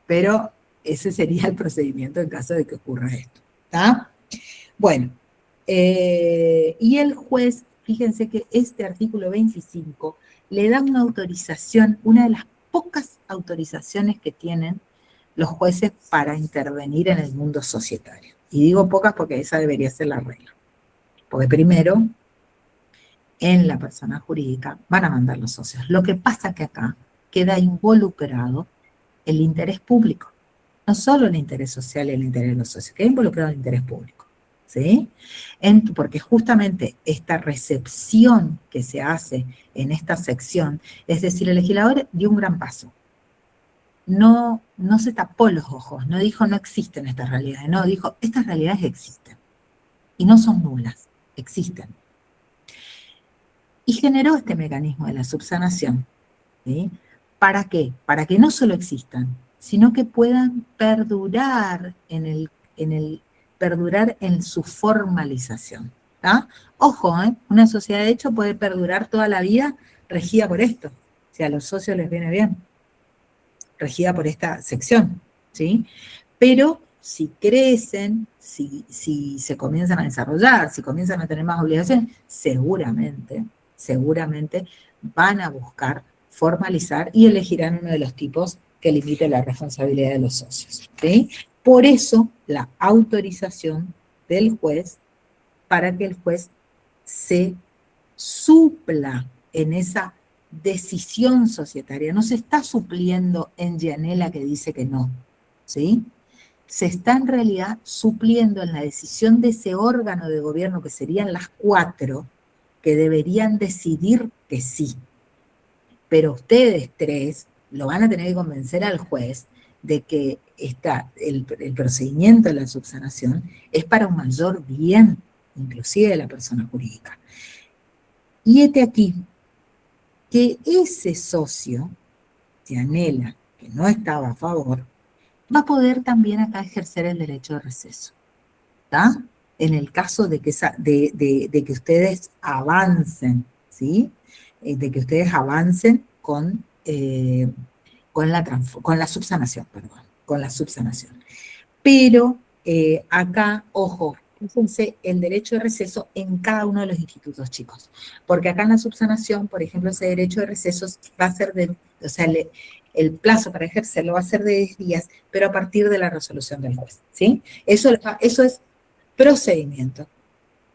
Pero ese sería el procedimiento en caso de que ocurra esto, ¿está? Bueno, y el juez, fíjense que este artículo 25 le da una autorización, una de las pocas autorizaciones que tienen los jueces para intervenir en el mundo societario. Y digo pocas porque esa debería ser la regla. Porque primero, en la persona jurídica van a mandar los socios. Lo que pasa es que acá queda involucrado el interés público. No solo el interés social y el interés de los socios, queda involucrado el interés público. ¿Sí? Porque justamente esta recepción que se hace en esta sección, es decir, el legislador dio un gran paso. No se tapó los ojos, no dijo no existen estas realidades, no, dijo estas realidades existen y no son nulas, existen. Y generó este mecanismo de la subsanación, ¿sí? ¿Para qué? Para que no solo existan, sino que puedan perdurar perdurar en su formalización. ¿Tá? Ojo, una sociedad de hecho puede perdurar toda la vida regida por esto, si a los socios les viene bien, regida por esta sección, ¿sí? Pero si crecen, si se comienzan a desarrollar, si comienzan a tener más obligaciones, seguramente van a buscar formalizar y elegirán uno de los tipos que limite la responsabilidad de los socios, ¿sí? Por eso, la autorización del juez para que el juez se supla en esa decisión societaria. No se está supliendo en Yanela que dice que no, ¿sí? Se está en realidad supliendo en la decisión de ese órgano de gobierno, que serían las 4, que deberían decidir que sí. Pero ustedes 3 lo van a tener que convencer al juez de que el procedimiento de la subsanación es para un mayor bien, inclusive de la persona jurídica. Y aquí que ese socio, Yanela, que no estaba a favor, va a poder también acá ejercer el derecho de receso, ¿está? En el caso de que ustedes avancen, ¿sí? De que ustedes avancen con la subsanación, perdón, con la subsanación. Pero acá, ojo, fíjense el derecho de receso en cada uno de los institutos, chicos. Porque acá en la subsanación, por ejemplo, ese derecho de receso va a ser o sea, el plazo para ejercerlo va a ser de 10 días, pero a partir de la resolución del juez, ¿sí? Eso es procedimiento.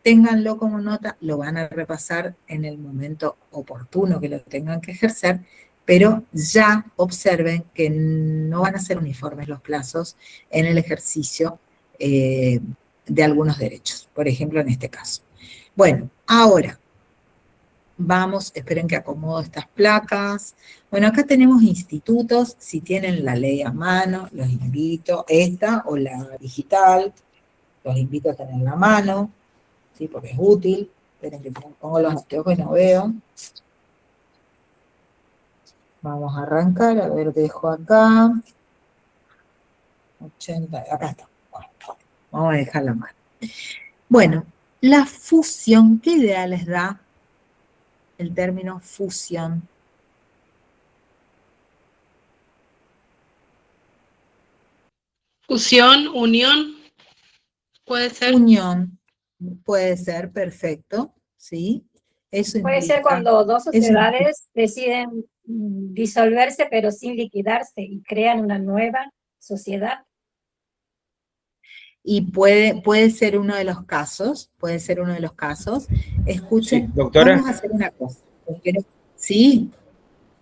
Ténganlo como nota, lo van a repasar en el momento oportuno que lo tengan que ejercer, pero ya observen que no van a ser uniformes los plazos en el ejercicio de algunos derechos, por ejemplo en este caso. Bueno, ahora, Vamos, esperen que acomodo estas placas. Bueno, acá tenemos institutos, si tienen la ley a mano, los invito, esta o la digital, los invito a tenerla a mano, ¿sí? Porque es útil. Esperen que pongo los anteojos y no veo. Vamos a arrancar, a ver, dejo acá. 80, acá está. Bueno, vamos a dejar la mano. Bueno, la fusión, ¿qué idea les da el término fusión? Fusión, unión, puede ser. Unión, puede ser, perfecto, ¿sí? Eso Puede ser implica, cuando dos eso implica, sociedades deciden disolverse pero sin liquidarse y crean una nueva sociedad. y puede ser uno de los casos, puede ser uno de los casos. Escuchen, Sí, doctora. vamos a hacer una cosa. Sí,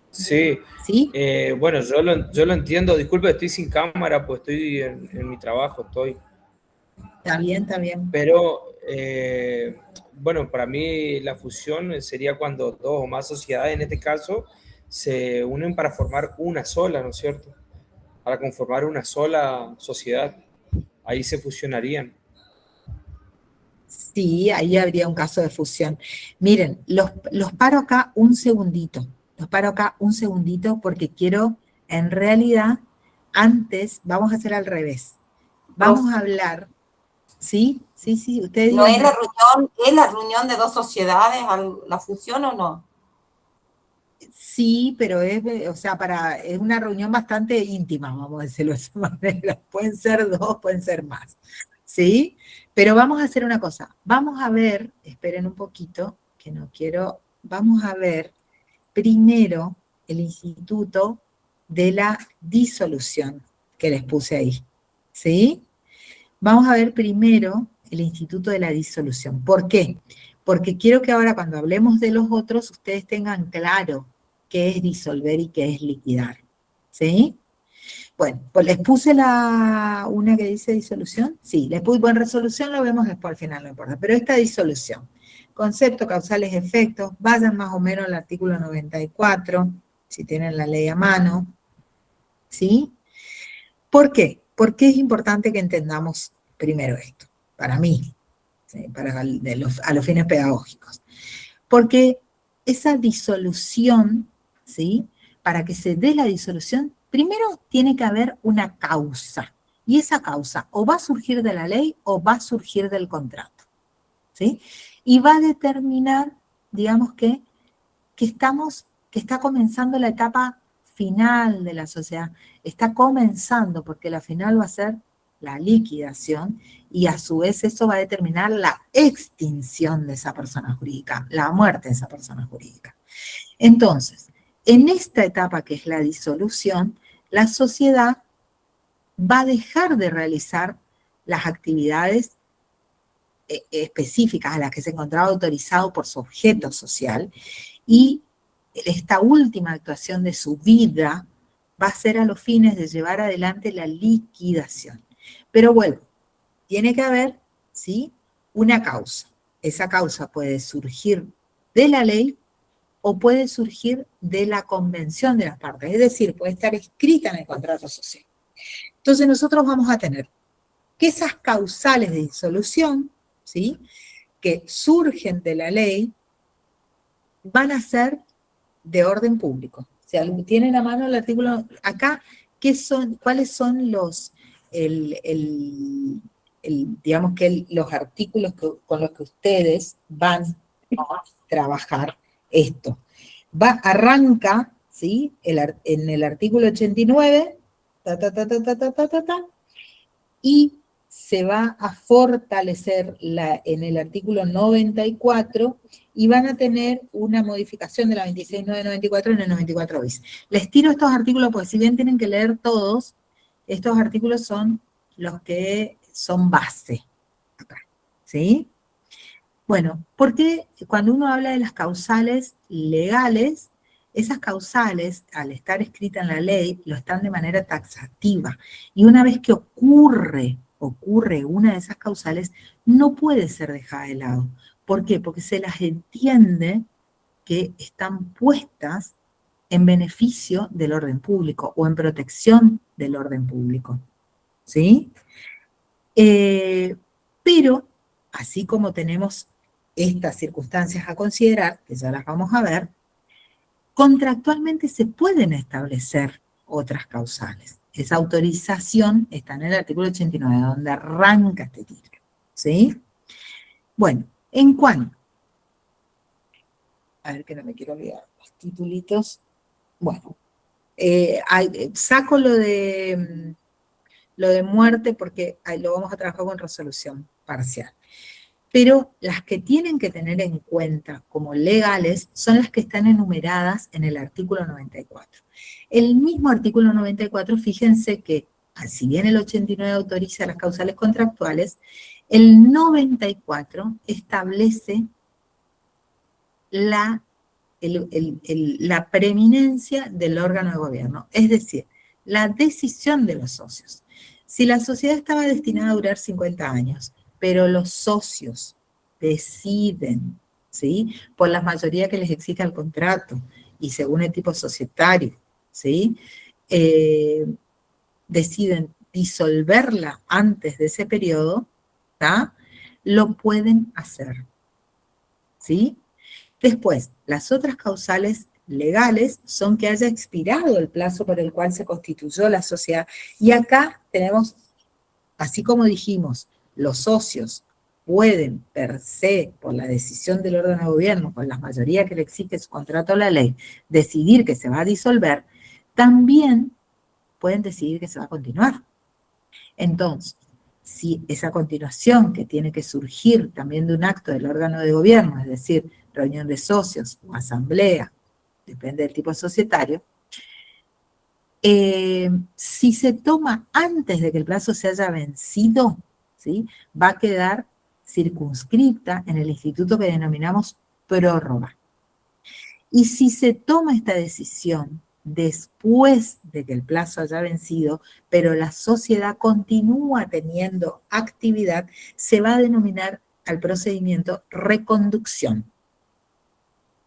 Sí, sí, bueno, yo lo entiendo. Disculpe, estoy sin cámara, pues estoy en mi trabajo, estoy. está bien, está bien. Pero, bueno, para mí la fusión sería cuando dos o más sociedades, en este caso, se unen para formar una sola, ¿no es cierto? Para conformar una sola sociedad. Ahí se fusionarían. Sí, ahí habría un caso de fusión. Miren, los paro acá un segundito. Los paro acá un segundito porque quiero, en realidad, antes, vamos a hacer al revés. Vamos a hablar, ¿sí? Sí, sí, ustedes ¿No digan. es la reunión de dos sociedades, la fusión o no? Sí, pero es, o sea, es una reunión bastante íntima, vamos a decirlo de esa manera. Pueden ser dos, pueden ser más, ¿sí? Pero vamos a hacer una cosa. Vamos a ver, esperen un poquito, que no quiero, vamos a ver primero el instituto de la disolución que les puse ahí, ¿sí? Vamos a ver primero el instituto de la disolución. ¿Por qué? Porque quiero que ahora cuando hablemos de los otros, ustedes tengan claro qué es disolver y qué es liquidar, ¿sí? Bueno, pues les puse una que dice disolución. Sí, les puse, bueno, resolución lo vemos después al final, no importa, pero esta disolución. Concepto, causales, efectos, vayan más o menos al artículo 94, si tienen la ley a mano, ¿sí? ¿Por qué? Porque es importante que entendamos primero esto, para mí, ¿sí? A los fines pedagógicos. Porque esa disolución, ¿sí? Para que se dé la disolución, primero tiene que haber una causa. Y esa causa o va a surgir de la ley o va a surgir del contrato, ¿sí? Y va a determinar, digamos que está comenzando la etapa final de la sociedad. Está comenzando porque la final va a ser la liquidación y a su vez eso va a determinar la extinción de esa persona jurídica, la muerte de esa persona jurídica. Entonces, en esta etapa que es la disolución, la sociedad va a dejar de realizar las actividades específicas a las que se encontraba autorizado por su objeto social y esta última actuación de su vida va a ser a los fines de llevar adelante la liquidación. Pero bueno, tiene que haber, ¿sí?, una causa. Esa causa puede surgir de la ley o puede surgir de la convención de las partes, es decir, puede estar escrita en el contrato social. Entonces nosotros vamos a tener que esas causales de disolución, ¿sí?, que surgen de la ley, van a ser de orden público. O sea, tienen a mano el artículo, acá, ¿cuáles son digamos que los artículos con los que ustedes van a trabajar esto? Arranca, ¿sí?, en el artículo 89, y se va a fortalecer en el artículo 94 y van a tener una modificación de la 26.994 en el 94 bis. Les tiro estos artículos porque si bien tienen que leer todos, estos artículos son los que son base acá, ¿sí? Bueno, porque cuando uno habla de las causales legales, esas causales, al estar escritas en la ley, lo están de manera taxativa. Y una vez que ocurre una de esas causales, no puede ser dejada de lado. ¿Por qué? Porque se las entiende que están puestas en beneficio del orden público o en protección del orden público, ¿sí? Pero, así como tenemos estas circunstancias a considerar, que ya las vamos a ver, contractualmente se pueden establecer otras causales. Esa autorización está en el artículo 89, donde arranca este título, ¿sí? Bueno, en cuanto, a ver que no me quiero olvidar, los titulitos, bueno, saco lo de muerte porque lo vamos a trabajar con resolución parcial. Pero las que tienen que tener en cuenta como legales son las que están enumeradas en el artículo 94. El mismo artículo 94, fíjense que, si bien el 89 autoriza las causales contractuales, el 94 establece la preeminencia del órgano de gobierno, es decir, la decisión de los socios. Si la sociedad estaba destinada a durar 50 años, pero los socios deciden, ¿sí?, por la mayoría que les exige el contrato y según el tipo societario, ¿sí?, deciden disolverla antes de ese periodo, ¿tá?, lo pueden hacer, ¿sí? Después, las otras causales legales son que haya expirado el plazo por el cual se constituyó la sociedad. Y acá tenemos, así como dijimos, los socios pueden per se, por la decisión del órgano de gobierno, con la mayoría que le exige su contrato a la ley, decidir que se va a disolver, también pueden decidir que se va a continuar. Entonces, si esa continuación que tiene que surgir también de un acto del órgano de gobierno, es decir, reunión de socios o asamblea, depende del tipo societario, si se toma antes de que el plazo se haya vencido, ¿sí?, va a quedar circunscripta en el instituto que denominamos prórroga. Y si se toma esta decisión después de que el plazo haya vencido, pero la sociedad continúa teniendo actividad, se va a denominar al procedimiento reconducción.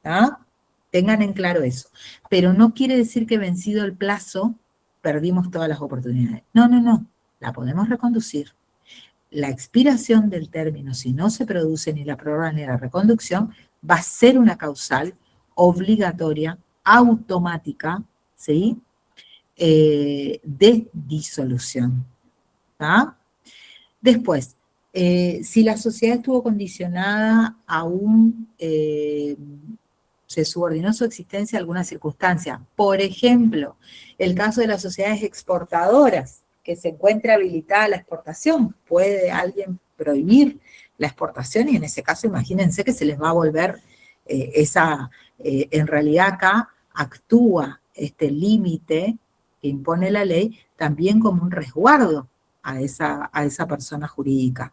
¿Ah? Tengan en claro eso. Pero no quiere decir que vencido el plazo, perdimos todas las oportunidades. No, no, no. La podemos reconducir. La expiración del término, si no se produce ni la prórroga ni la reconducción, va a ser una causal obligatoria, automática, ¿sí?, de disolución. ¿Tá? Después, si la sociedad estuvo condicionada a se subordinó su existencia a alguna circunstancia. Por ejemplo, el caso de las sociedades exportadoras, que se encuentra habilitada la exportación. ¿Puede alguien prohibir la exportación? Y en ese caso, imagínense que se les va a volver en realidad acá actúa este límite que impone la ley también como un resguardo a esa persona jurídica,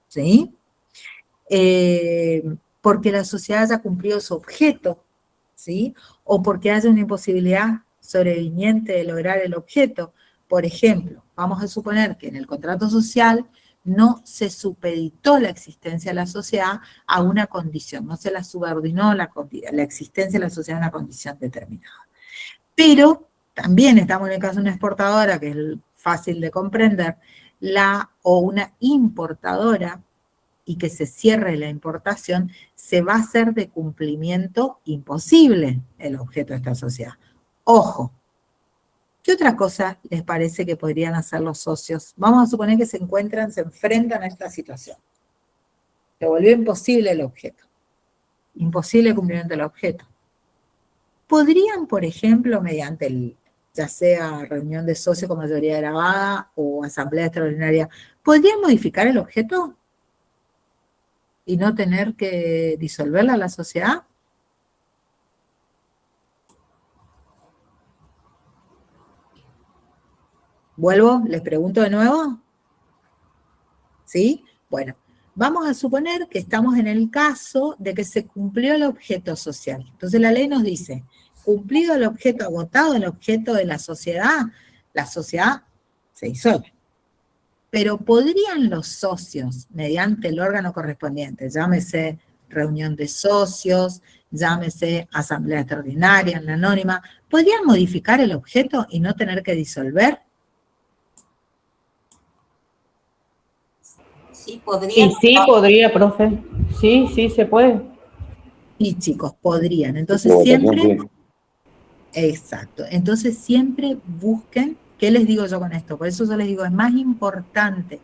¿sí? Porque la sociedad haya cumplido su objeto, ¿sí? O porque haya una imposibilidad sobreviniente de lograr el objeto. Por ejemplo, vamos a suponer que en el contrato social no se supeditó la existencia de la sociedad a una condición, no se la subordinó la existencia de la sociedad a una condición determinada. Pero también estamos en el caso de una exportadora, que es fácil de comprender, o una importadora, y que se cierre la importación, se va a hacer de cumplimiento imposible el objeto de esta sociedad. Ojo, ¿qué otra cosa les parece que podrían hacer los socios? Vamos a suponer que se enfrentan a esta situación. Se volvió imposible el objeto. Imposible el cumplimiento del objeto. ¿Podrían, por ejemplo, mediante ya sea reunión de socios con mayoría grabada o asamblea extraordinaria, podrían modificar el objeto y no tener que disolverla a la sociedad? Vuelvo, les pregunto de nuevo. ¿Sí? Bueno, vamos a suponer que estamos en el caso de que se cumplió el objeto social. Entonces la ley nos dice, cumplido el objeto, agotado el objeto de la sociedad se disuelve. Pero ¿podrían los socios, mediante el órgano correspondiente, llámese reunión de socios, llámese asamblea extraordinaria, en la anónima, ¿podrían modificar el objeto y no tener que disolver? Sí, podría. Sí, podría, profe. Sí, sí, se puede. Y chicos, podrían. Entonces siempre, exacto, entonces siempre busquen, ¿qué les digo yo con esto? Por eso yo les digo, es más importante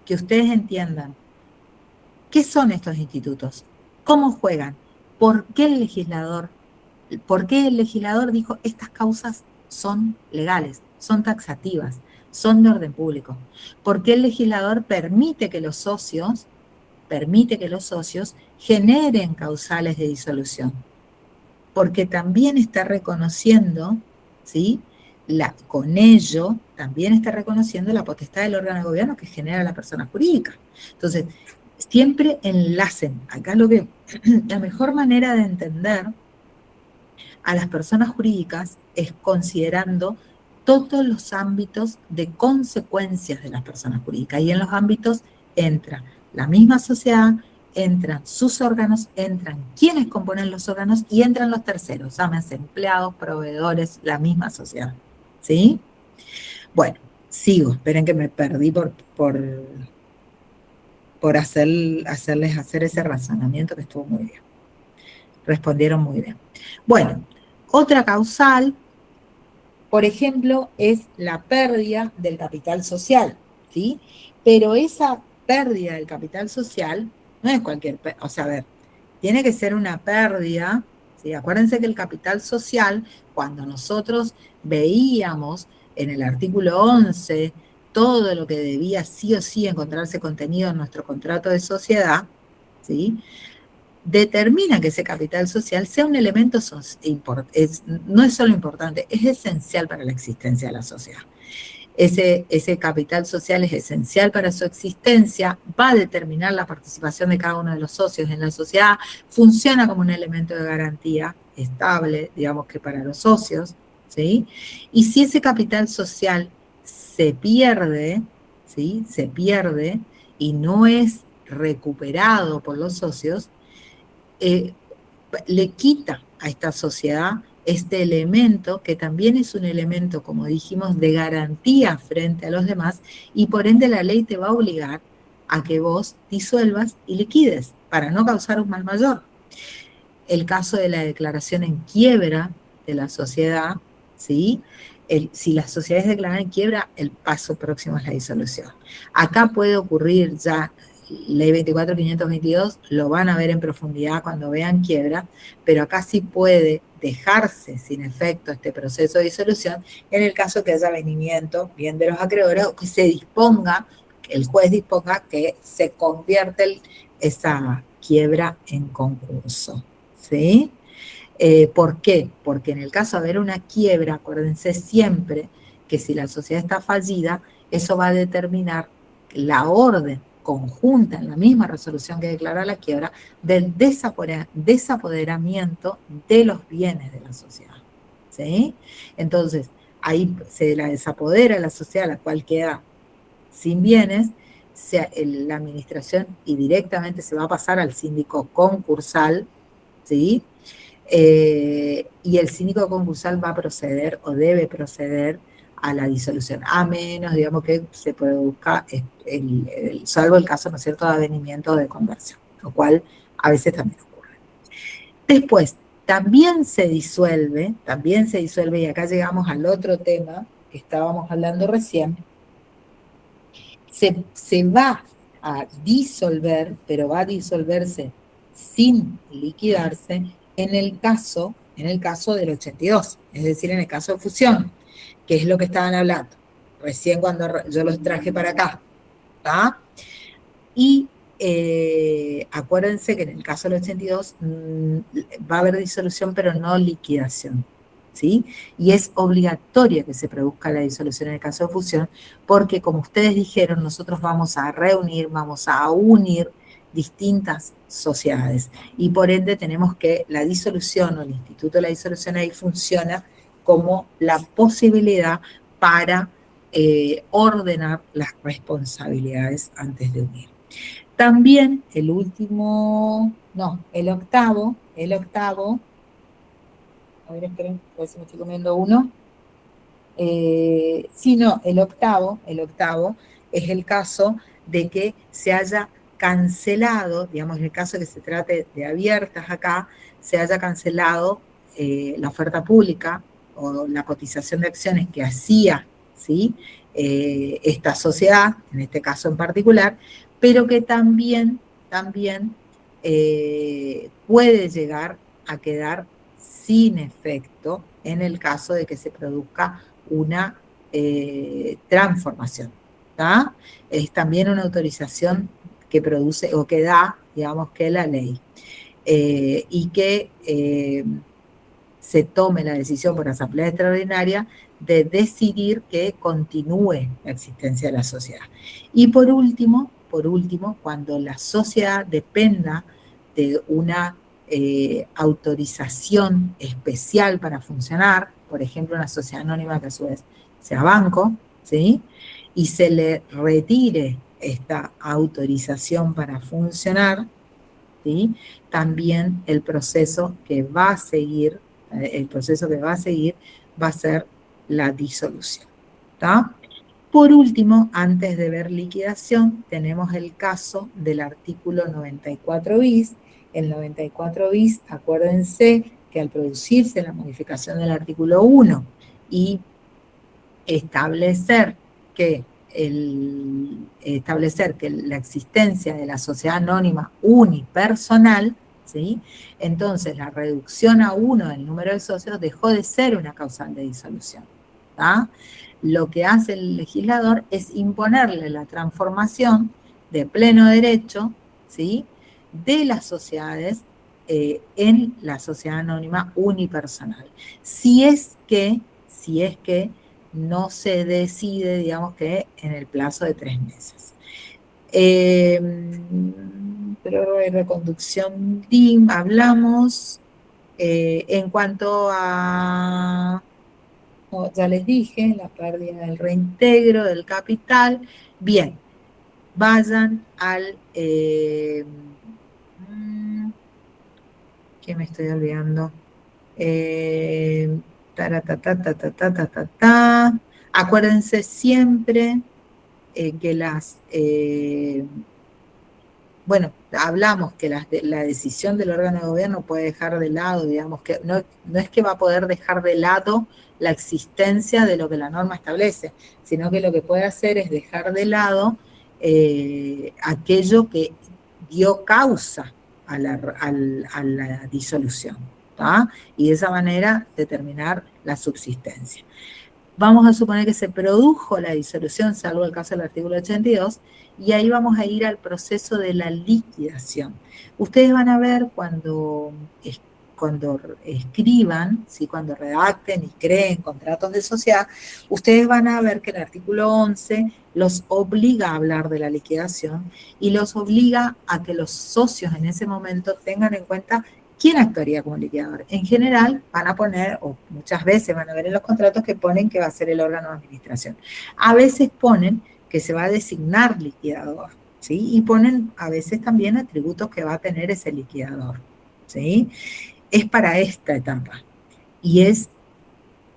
que ustedes entiendan qué son estos institutos, cómo juegan, por qué el legislador dijo estas causas son legales, son taxativas, son de orden público, por qué el legislador permite que los socios generen causales de disolución, porque también está reconociendo, ¿sí? Con ello también está reconociendo la potestad del órgano de gobierno que genera la persona jurídica. Entonces, siempre enlacen. Acá la mejor manera de entender a las personas jurídicas es considerando todos los ámbitos de consecuencias de las personas jurídicas. Y en los ámbitos entra la misma sociedad, entran sus órganos, entran quienes componen los órganos y entran los terceros, llámense empleados, proveedores, la misma sociedad. ¿Sí? Bueno, sigo. Esperen que me perdí por hacerles hacer ese razonamiento que estuvo muy bien. Respondieron muy bien. Bueno, otra causal, por ejemplo, es la pérdida del capital social, ¿sí? Pero esa pérdida del capital social no es cualquier pérdida, o sea, a ver, tiene que ser una pérdida, ¿sí? Acuérdense que el capital social, cuando nosotros veíamos en el artículo 11 todo lo que debía sí o sí encontrarse contenido en nuestro contrato de sociedad, ¿sí? Determina que ese capital social sea un elemento, no es solo importante, es esencial para la existencia de la sociedad. Ese capital social es esencial para su existencia, va a determinar la participación de cada uno de los socios en la sociedad, funciona como un elemento de garantía estable, digamos que para los socios, ¿sí? Y si ese capital social se pierde, ¿sí? Se pierde y no es recuperado por los socios, le quita a esta sociedad este elemento, que también es un elemento, como dijimos, de garantía frente a los demás, y por ende la ley te va a obligar a que vos disuelvas y liquides, para no causar un mal mayor. El caso de la declaración en quiebra de la sociedad, ¿sí? Si la sociedad es declarada en quiebra, el paso próximo es la disolución. Acá puede ocurrir ya, Ley 24.522, lo van a ver en profundidad cuando vean quiebra, pero acá sí puede dejarse sin efecto este proceso de disolución en el caso que haya venimiento bien de los acreedores o que se disponga, el juez disponga que se convierte esa quiebra en concurso, ¿sí? ¿Por qué? Porque en el caso de haber una quiebra, acuérdense siempre que si la sociedad está fallida, eso va a determinar la orden conjunta en la misma resolución que declara la quiebra del desapoderamiento de los bienes de la sociedad, ¿sí? Entonces, ahí se la desapodera la sociedad, la cual queda sin bienes, la administración y directamente se va a pasar al síndico concursal, ¿sí? Y el síndico concursal va a proceder o debe proceder a la disolución, a menos, digamos, que se produzca, salvo el caso, ¿no es cierto?, de avenimiento o de conversión, lo cual a veces también ocurre. Después, también se disuelve, y acá llegamos al otro tema que estábamos hablando recién, se va a disolver, pero va a disolverse sin liquidarse en el caso del 82, es decir, en el caso de fusión, que es lo que estaban hablando recién cuando yo los traje para acá, ¿tá? Y acuérdense que en el caso del 82 va a haber disolución, pero no liquidación, ¿sí? Y es obligatorio que se produzca la disolución en el caso de fusión, porque como ustedes dijeron, nosotros vamos a reunir, vamos a unir distintas sociedades, y por ende tenemos que la disolución o el instituto de la disolución ahí funciona como la posibilidad para ordenar las responsabilidades antes de unir. También el octavo el octavo, a ver, esperen, a ver si me estoy comiendo uno. Sí, no, el octavo es el caso de que se haya cancelado, digamos, en el caso que se trate de abiertas acá, se haya cancelado la oferta pública o la cotización de acciones que hacía, ¿sí? Esta sociedad, en este caso en particular, pero que también puede llegar a quedar sin efecto en el caso de que se produzca una transformación. ¿Tá? Es también una autorización que produce o que da, digamos, que la ley. Y que se tome la decisión por asamblea extraordinaria de decidir que continúe la existencia de la sociedad. Y por último, cuando la sociedad dependa de una autorización especial para funcionar, por ejemplo, una sociedad anónima que a su vez sea banco, ¿sí? Y se le retire esta autorización para funcionar, ¿sí? También el proceso que va a seguir va a ser la disolución. ¿Tá? Por último, antes de ver liquidación, tenemos el caso del artículo 94 bis. El 94 bis, acuérdense que al producirse la modificación del artículo 1 y establecer que la existencia de la sociedad anónima unipersonal, ¿sí? Entonces la reducción a 1 del número de socios dejó de ser una causal de disolución. ¿Tá? Lo que hace el legislador es imponerle la transformación de pleno derecho, ¿sí? De las sociedades en la sociedad anónima unipersonal. Si es que no se decide, digamos que en el plazo de 3 meses. Pero de reconducción DIM hablamos. En cuanto a, ya les dije, la pérdida del reintegro del capital. Bien, vayan al... ¿qué me estoy olvidando? Acuérdense siempre que bueno, hablamos que la decisión del órgano de gobierno puede dejar de lado, digamos que no es que va a poder dejar de lado la existencia de lo que la norma establece, sino que lo que puede hacer es dejar de lado aquello que dio causa a la disolución, ¿tá? Y de esa manera determinar la subsistencia. Vamos a suponer que se produjo la disolución, salvo el caso del artículo 82, y ahí vamos a ir al proceso de la liquidación. Ustedes van a ver cuando escriban, ¿sí? Cuando redacten y creen contratos de sociedad, ustedes van a ver que el artículo 11 los obliga a hablar de la liquidación y los obliga a que los socios en ese momento tengan en cuenta quién actuaría como liquidador. En general van a poner, o muchas veces van a ver en los contratos que ponen que va a ser el órgano de administración. A veces ponen que se va a designar liquidador, ¿sí? Y ponen a veces también atributos que va a tener ese liquidador, ¿sí? Es para esta etapa y es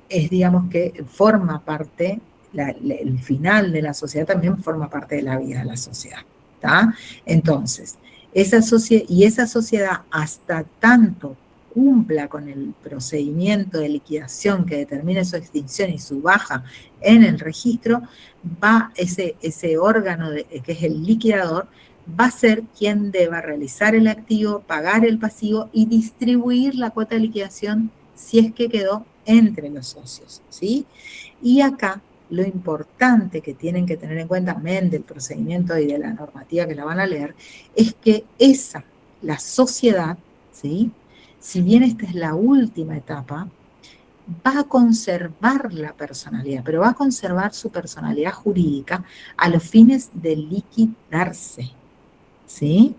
digamos que forma parte, el final de la sociedad también forma parte de la vida de la sociedad, ¿tá? Entonces, esa sociedad hasta tanto cumpla con el procedimiento de liquidación que determine su extinción y su baja en el registro, va ese órgano que es el liquidador, va a ser quien deba realizar el activo, pagar el pasivo y distribuir la cuota de liquidación si es que quedó entre los socios, ¿sí? Y acá lo importante que tienen que tener en cuenta, amén del procedimiento y de la normativa que la van a leer, es que la sociedad, ¿sí? Si bien esta es la última etapa, va a conservar la personalidad, pero va a conservar su personalidad jurídica a los fines de liquidarse, ¿sí?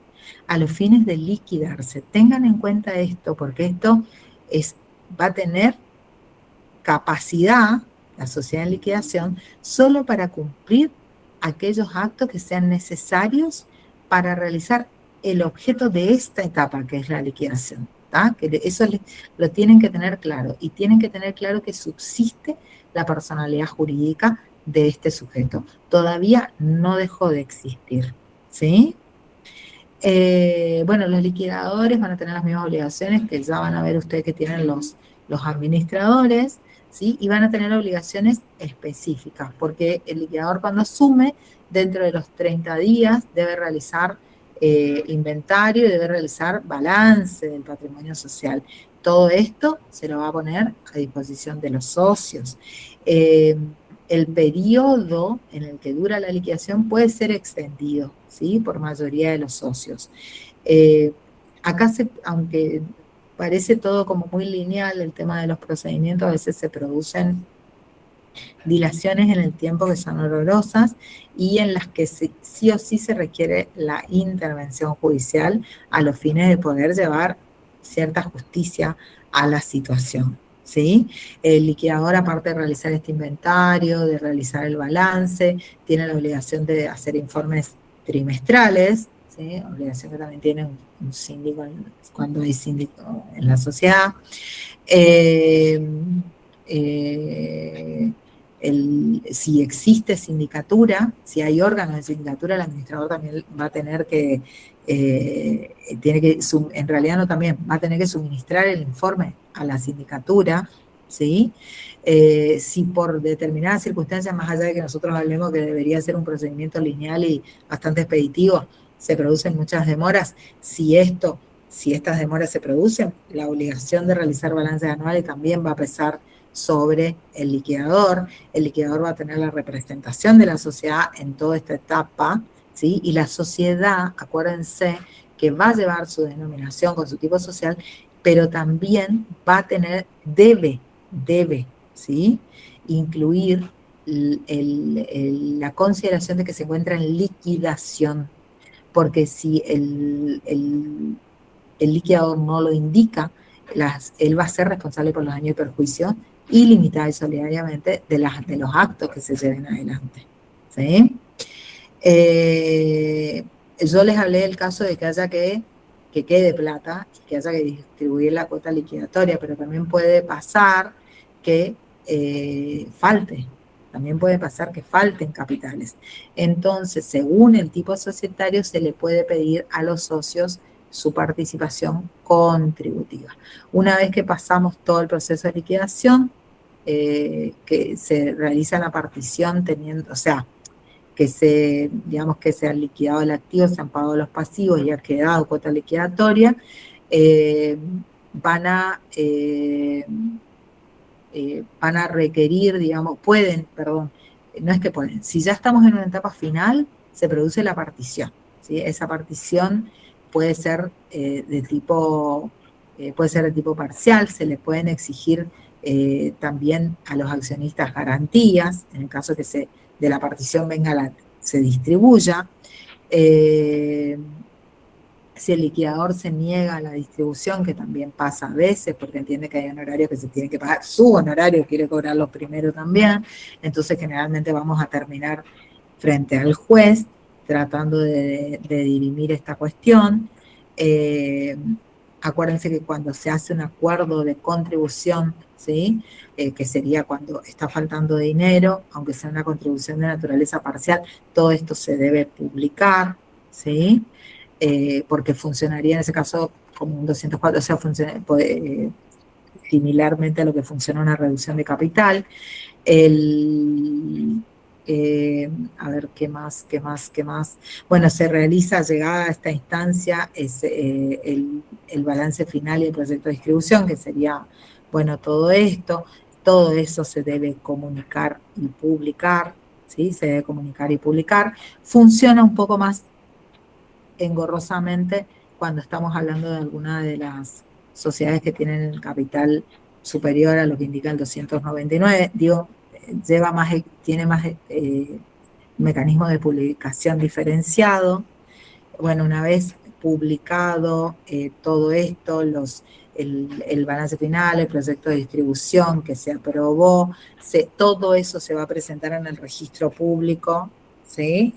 A los fines de liquidarse. Tengan en cuenta esto, porque esto va a tener capacidad, la sociedad en liquidación, solo para cumplir aquellos actos que sean necesarios para realizar el objeto de esta etapa, que es la liquidación, ¿tá? Que eso lo tienen que tener claro, y tienen que tener claro que subsiste la personalidad jurídica de este sujeto. Todavía no dejó de existir, ¿sí? Bueno, los liquidadores van a tener las mismas obligaciones que ya van a ver ustedes que tienen los administradores, ¿sí? Y van a tener obligaciones específicas, porque el liquidador cuando asume, dentro de los 30 días, debe realizar inventario y debe realizar balance del patrimonio social. Todo esto se lo va a poner a disposición de los socios. El periodo en el que dura la liquidación puede ser extendido, ¿sí? Por mayoría de los socios. Acá, aunque parece todo como muy lineal, el tema de los procedimientos, a veces se producen dilaciones en el tiempo que son horrorosas y en las que sí o sí se requiere la intervención judicial a los fines de poder llevar cierta justicia a la situación, ¿sí? El liquidador, aparte de realizar este inventario, de realizar el balance, tiene la obligación de hacer informes trimestrales, ¿sí? Obligación que también tiene un síndico cuando hay síndico en la sociedad. Si existe sindicatura, si hay órganos de sindicatura, el administrador también va a tener que, en realidad no también, va a tener que suministrar el informe a la sindicatura, ¿sí? Si por determinadas circunstancias, más allá de que nosotros hablemos que debería ser un procedimiento lineal y bastante expeditivo, se producen muchas demoras, si estas demoras se producen, la obligación de realizar balances anuales también va a pesar sobre el liquidador va a tener la representación de la sociedad en toda esta etapa, ¿sí? Y la sociedad, acuérdense, que va a llevar su denominación con su tipo social, pero también va a tener, debe, ¿sí? Incluir la consideración de que se encuentra en liquidación, porque si el liquidador no lo indica, él va a ser responsable por los daños y perjuicios ilimitada y solidariamente de los actos que se lleven adelante, ¿sí? Yo les hablé del caso de que haya que quede plata, que haya que distribuir la cuota liquidatoria, pero también puede pasar que falte, también puede pasar que falten capitales. Entonces, según el tipo societario, se le puede pedir a los socios su participación contributiva. Una vez que pasamos todo el proceso de liquidación, que se realiza la partición teniendo, o sea, digamos que se ha liquidado el activo, se han pagado los pasivos y ha quedado cuota liquidatoria, van a requerir, digamos, no es que pueden, si ya estamos en una etapa final, se produce la partición, ¿sí? Esa partición puede ser de tipo parcial, se le pueden exigir también a los accionistas garantías, en el caso que de la partición se distribuya. Si el liquidador se niega a la distribución, que también pasa a veces, porque entiende que hay honorarios que se tienen que pagar, su honorario quiere cobrarlos primero también, entonces generalmente vamos a terminar frente al juez tratando de dirimir esta cuestión. Acuérdense que cuando se hace un acuerdo de contribución, ¿sí? Que sería cuando está faltando dinero, aunque sea una contribución de naturaleza parcial, todo esto se debe publicar, ¿sí? Porque funcionaría en ese caso como un 204, o sea, similarmente a lo que funciona una reducción de capital. A ver, ¿qué más? Bueno, se realiza, llegada a esta instancia, el balance final y el proyecto de distribución, que sería, bueno, todo eso se debe comunicar y publicar, ¿sí? Se debe comunicar y publicar. Funciona un poco más engorrosamente cuando estamos hablando de alguna de las sociedades que tienen el capital superior a lo que indica el 299, digo, tiene más mecanismo de publicación diferenciado. Bueno, una vez publicado todo esto, el balance final, el proyecto de distribución que se aprobó, todo eso se va a presentar en el registro público, ¿sí?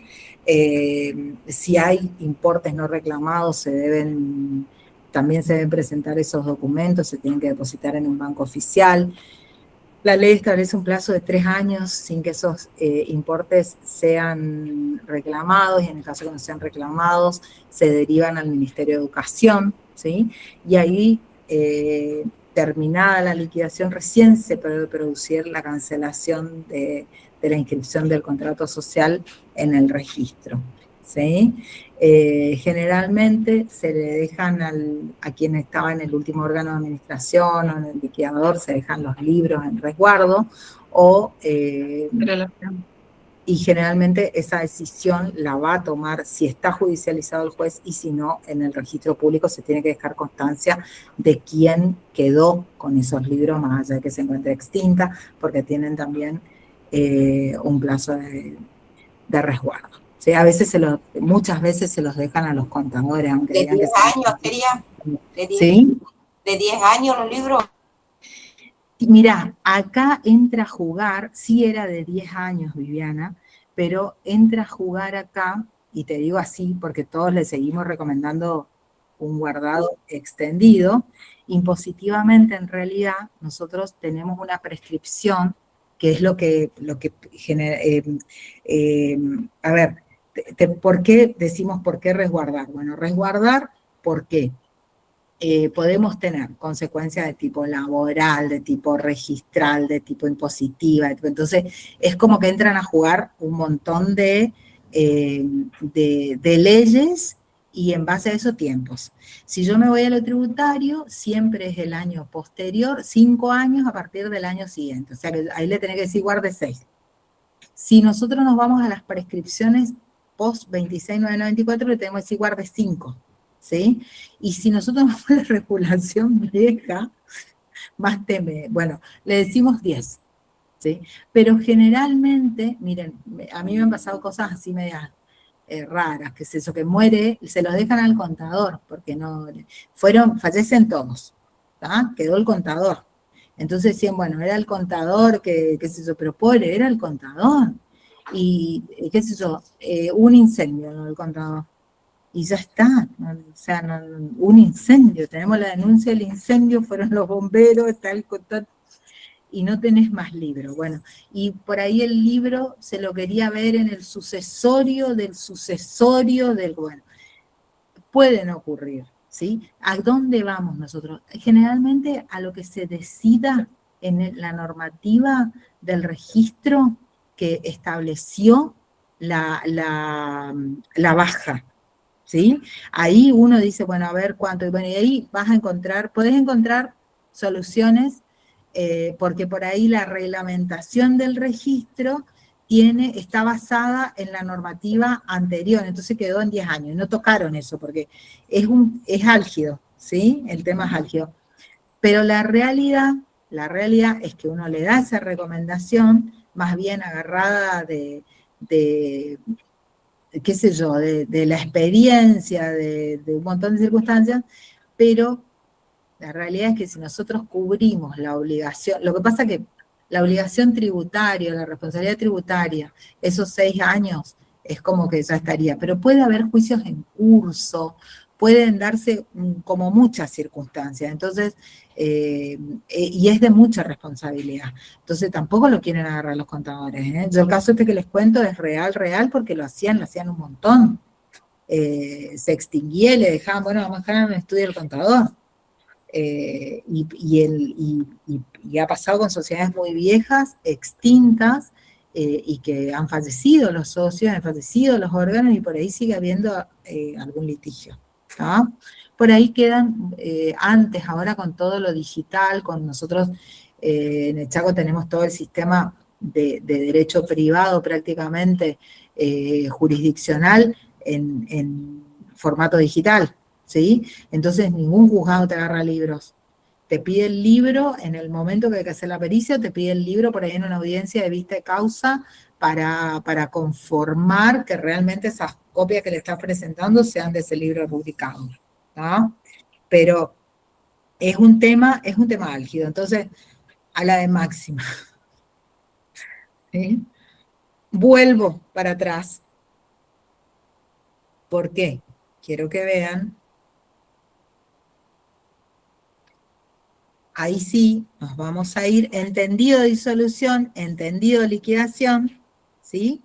Si hay importes no reclamados, se deben también se deben presentar esos documentos, se tienen que depositar en un banco oficial. La ley establece un plazo de 3 años sin que esos importes sean reclamados, y en el caso que no sean reclamados, se derivan al Ministerio de Educación, ¿sí? Y ahí, terminada la liquidación, recién se puede producir la cancelación de la inscripción del contrato social en el registro, ¿sí? Generalmente se le dejan a quien estaba en el último órgano de administración o en el liquidador, se dejan los libros en resguardo, y generalmente esa decisión la va a tomar, si está judicializado el juez, y si no, en el registro público se tiene que dejar constancia de quién quedó con esos libros, más allá de que se encuentre extinta, porque tienen también un plazo de resguardo. ¿Sí? Muchas veces se los dejan a los contadores, aunque ¿De digan 10 que años sería? ¿Sí? ¿De 10 años los libros? Mirá, acá entra a jugar, sí era de 10 años, Viviana, pero entra a jugar acá, y te digo así porque todos le seguimos recomendando un guardado extendido. Impositivamente, en realidad, nosotros tenemos una prescripción, que es lo que genera, a ver, ¿por qué decimos por qué resguardar? Bueno, resguardar, ¿por qué? Podemos tener consecuencias de tipo laboral, de tipo registral, de tipo impositiva. Entonces, es como que entran a jugar un montón de leyes, y en base a eso tiempos. Si yo me voy a lo tributario, siempre es el año posterior, 5 años a partir del año siguiente. O sea, que ahí le tenés que decir guarde 6. Si nosotros nos vamos a las prescripciones post 26.994, le tenemos que decir guarde 5. ¿Sí? Y si nosotros vamos a la regulación vieja, más teme, bueno, le decimos 10, ¿sí? Pero generalmente, miren, a mí me han pasado cosas así medias raras, que es eso, que muere, se los dejan al contador, porque no, fallecen todos, ¿tá? Quedó el contador. Entonces decían, bueno, era el contador, qué sé yo, pero pobre, era el contador. Y, qué sé yo, un incendio, ¿no? El contador. Y ya está, o sea, un incendio, tenemos la denuncia del incendio, fueron los bomberos, está el contacto, y no tenés más libro. Bueno, y por ahí el libro se lo quería ver en el sucesorio del, bueno, pueden ocurrir, ¿sí? ¿A dónde vamos nosotros? Generalmente a lo que se decida en la normativa del registro que estableció la baja, ¿sí? Ahí uno dice, bueno, a ver cuánto, y bueno, y ahí podés encontrar soluciones, porque por ahí la reglamentación del registro está basada en la normativa anterior, entonces quedó en 10 años, no tocaron eso, porque es álgido, ¿sí? El tema es álgido. Pero la realidad es que uno le da esa recomendación, más bien agarrada de qué sé yo, de la experiencia, de un montón de circunstancias, pero la realidad es que si nosotros cubrimos la obligación, lo que pasa es que la obligación tributaria, la responsabilidad tributaria, esos 6 años, es como que ya estaría, pero puede haber juicios en curso, pueden darse como muchas circunstancias, entonces, y es de mucha responsabilidad. Entonces tampoco lo quieren agarrar los contadores, ¿eh? Yo el caso este que les cuento es real, porque lo hacían un montón. Se extinguía y le dejaban, bueno, vamos a dejar en un estudio del contador. Y ha pasado con sociedades muy viejas, extintas, y que han fallecido los socios, han fallecido los órganos, y por ahí sigue habiendo algún litigio. ¿Tá? Por ahí quedan, antes, ahora con todo lo digital, con nosotros en el Chaco tenemos todo el sistema de derecho privado prácticamente jurisdiccional en formato digital, ¿sí? Entonces ningún juzgado te agarra libros. Te pide el libro en el momento que hay que hacer la pericia, te pide el libro por ahí en una audiencia de vista de causa para conformar que realmente esas copias que le estás presentando sean de ese libro publicado, ¿no? Pero es un tema álgido, entonces a la de máxima. ¿Sí? Vuelvo para atrás. ¿Por qué? Quiero que vean ahí sí nos vamos a ir, entendido disolución, entendido liquidación, ¿sí?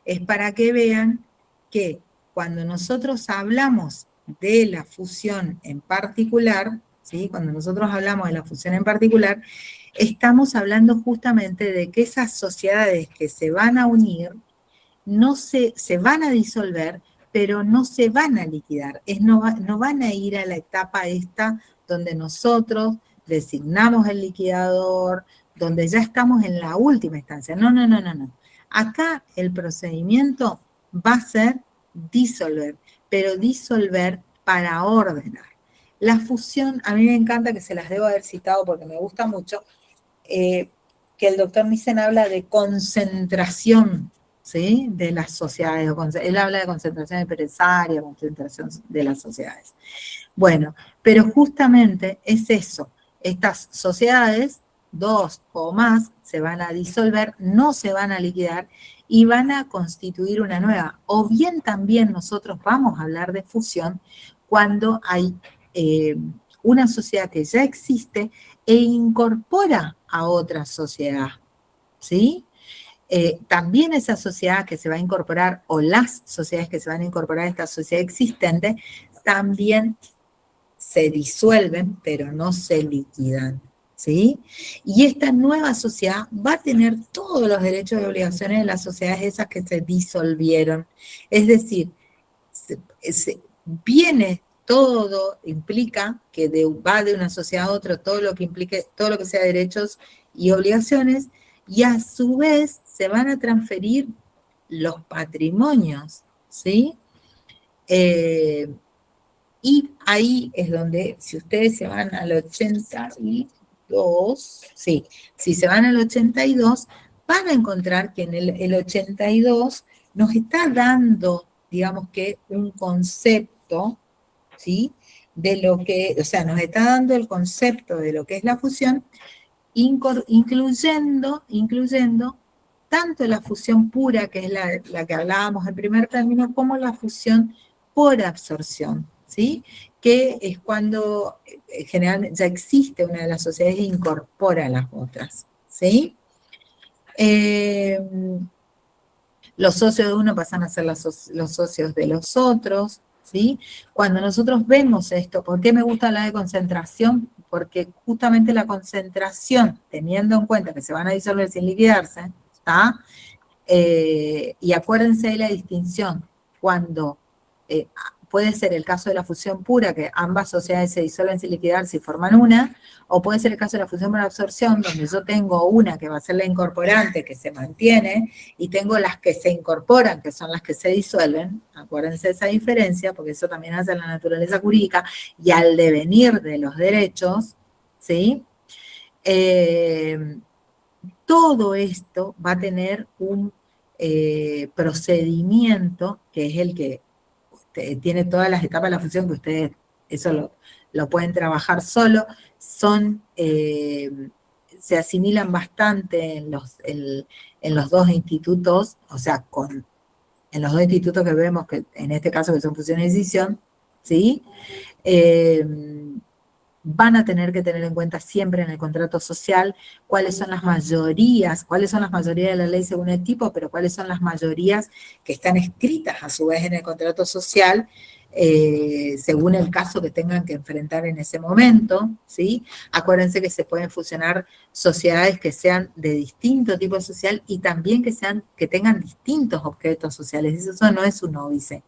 Es para que vean que cuando nosotros hablamos de la fusión en particular, ¿sí? Cuando nosotros hablamos de la fusión en particular, estamos hablando justamente de que esas sociedades que se van a unir, no se van a disolver, pero no se van a liquidar. No van a ir a la etapa esta donde nosotros designamos el liquidador, donde ya estamos en la última instancia. No. Acá el procedimiento va a ser disolver, pero disolver para ordenar. La fusión, a mí me encanta, que se las debo haber citado porque me gusta mucho, que el doctor Nissen habla de concentración, ¿sí? De las sociedades. Él habla de concentración empresaria, concentración de las sociedades. Bueno, pero justamente es eso. Estas sociedades, 2 o más, se van a disolver, no se van a liquidar y van a constituir una nueva. O bien también nosotros vamos a hablar de fusión cuando hay una sociedad que ya existe e incorpora a otra sociedad, ¿sí? También esa sociedad que se va a incorporar, o las sociedades que se van a incorporar a esta sociedad existente, también se disuelven, pero no se liquidan, ¿sí? Y esta nueva sociedad va a tener todos los derechos y obligaciones de las sociedades esas que se disolvieron. Es decir, viene todo, implica que va de una sociedad a otra, todo lo que implique, todo lo que sea derechos y obligaciones, y a su vez se van a transferir los patrimonios, ¿sí? Y ahí es donde, si ustedes se van al 82, sí, si se van al 82, van a encontrar que en el 82 nos está dando, digamos que, un concepto, ¿sí? De lo que, o sea, nos está dando el concepto de lo que es la fusión, incluyendo tanto la fusión pura, que es la que hablábamos en primer término, como la fusión por absorción, ¿sí? Que es cuando generalmente ya existe una de las sociedades e incorpora a las otras, ¿sí? Los socios de uno pasan a ser los socios de los otros, ¿sí? Cuando nosotros vemos esto, ¿por qué me gusta hablar de concentración? Porque justamente la concentración, teniendo en cuenta que se van a disolver sin liquidarse, ¿está? Y acuérdense de la distinción, cuando puede ser el caso de la fusión pura, que ambas sociedades se disuelven sin liquidarse y forman una, o puede ser el caso de la fusión por absorción, donde yo tengo una que va a ser la incorporante, que se mantiene, y tengo las que se incorporan, que son las que se disuelven. Acuérdense de esa diferencia, porque eso también hace la naturaleza jurídica, y al devenir de los derechos, ¿sí? Todo esto va a tener un procedimiento, que es el que tiene todas las etapas de la fusión, que ustedes eso lo pueden trabajar solo, se asimilan bastante en los dos institutos, o sea, en los dos institutos que vemos, que en este caso que son fusión y escisión, ¿sí? Van a tener que tener en cuenta siempre en el contrato social cuáles son las mayorías de la ley según el tipo, pero cuáles son las mayorías que están escritas a su vez en el contrato social, según el caso que tengan que enfrentar en ese momento, ¿sí? Acuérdense que se pueden fusionar sociedades que sean de distinto tipo social y también que tengan distintos objetos sociales, eso no es un óbice.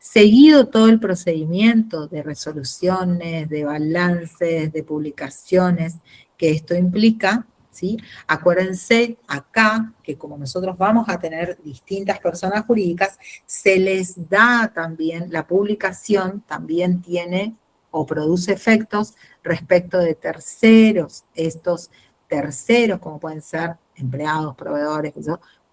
Seguido todo el procedimiento de resoluciones, de balances, de publicaciones que esto implica, ¿sí? Acuérdense acá que como nosotros vamos a tener distintas personas jurídicas, se les da también, la publicación también tiene o produce efectos respecto de terceros. Estos terceros, como pueden ser empleados, proveedores,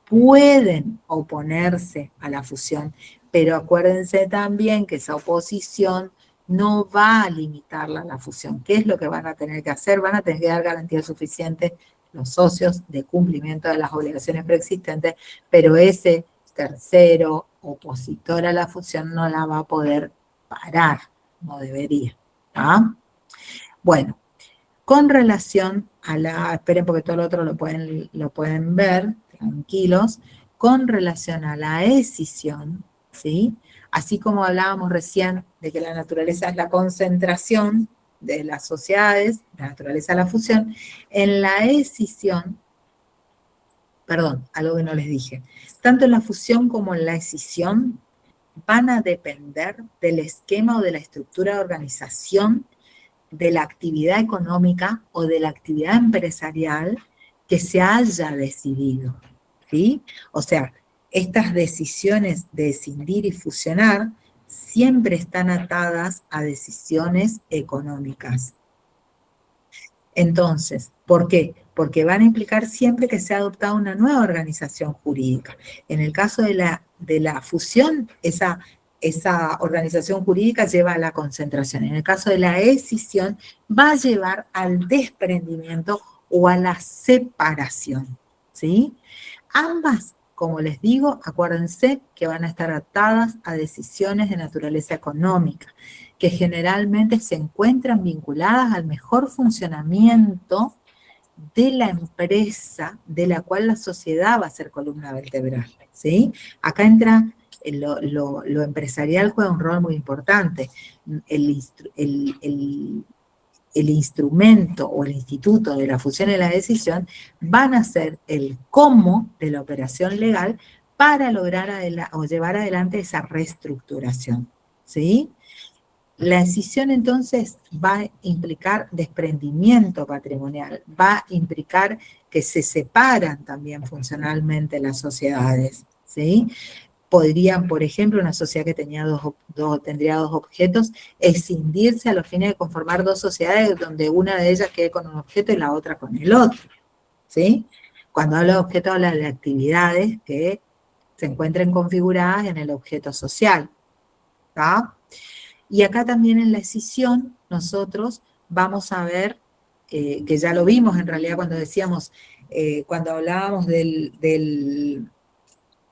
pueden oponerse a la fusión. Pero acuérdense también que esa oposición no va a limitarla a la fusión. ¿Qué es lo que van a tener que hacer? Van a tener que dar garantías suficientes los socios de cumplimiento de las obligaciones preexistentes, pero ese tercero opositor a la fusión no la va a poder parar, no debería. ¿Ah? Bueno, con relación a la, esperen porque todo lo otro lo pueden ver, tranquilos, con relación a la escisión, ¿sí? Así como hablábamos recién de que la naturaleza es la concentración de las sociedades, la naturaleza es la fusión, en la escisión, perdón, algo que no les dije, tanto en la fusión como en la escisión van a depender del esquema o de la estructura de organización de la actividad económica o de la actividad empresarial que se haya decidido, ¿sí? O sea, estas decisiones de escindir y fusionar siempre están atadas a decisiones económicas. Entonces, ¿por qué? Porque van a implicar siempre que se ha adoptado una nueva organización jurídica. En el caso de la fusión, esa organización jurídica lleva a la concentración. En el caso de la escisión, va a llevar al desprendimiento o a la separación, ¿sí? Ambas, como les digo, acuérdense que van a estar atadas a decisiones de naturaleza económica, que generalmente se encuentran vinculadas al mejor funcionamiento de la empresa de la cual la sociedad va a ser columna vertebral, ¿sí? Acá entra lo empresarial, juega un rol muy importante. El instrumento o el instituto de la fusión y la decisión van a ser el cómo de la operación legal para lograr o llevar adelante esa reestructuración, ¿sí? La escisión entonces va a implicar desprendimiento patrimonial, va a implicar que se separan también funcionalmente las sociedades, ¿sí? Podrían, por ejemplo, una sociedad que tendría dos objetos, escindirse a los fines de conformar dos sociedades donde una de ellas quede con un objeto y la otra con el otro, ¿sí? Cuando hablo de objeto, habla de actividades que se encuentren configuradas en el objeto social, ¿está? Y acá también en la escisión nosotros vamos a ver, que ya lo vimos en realidad cuando decíamos, cuando hablábamos de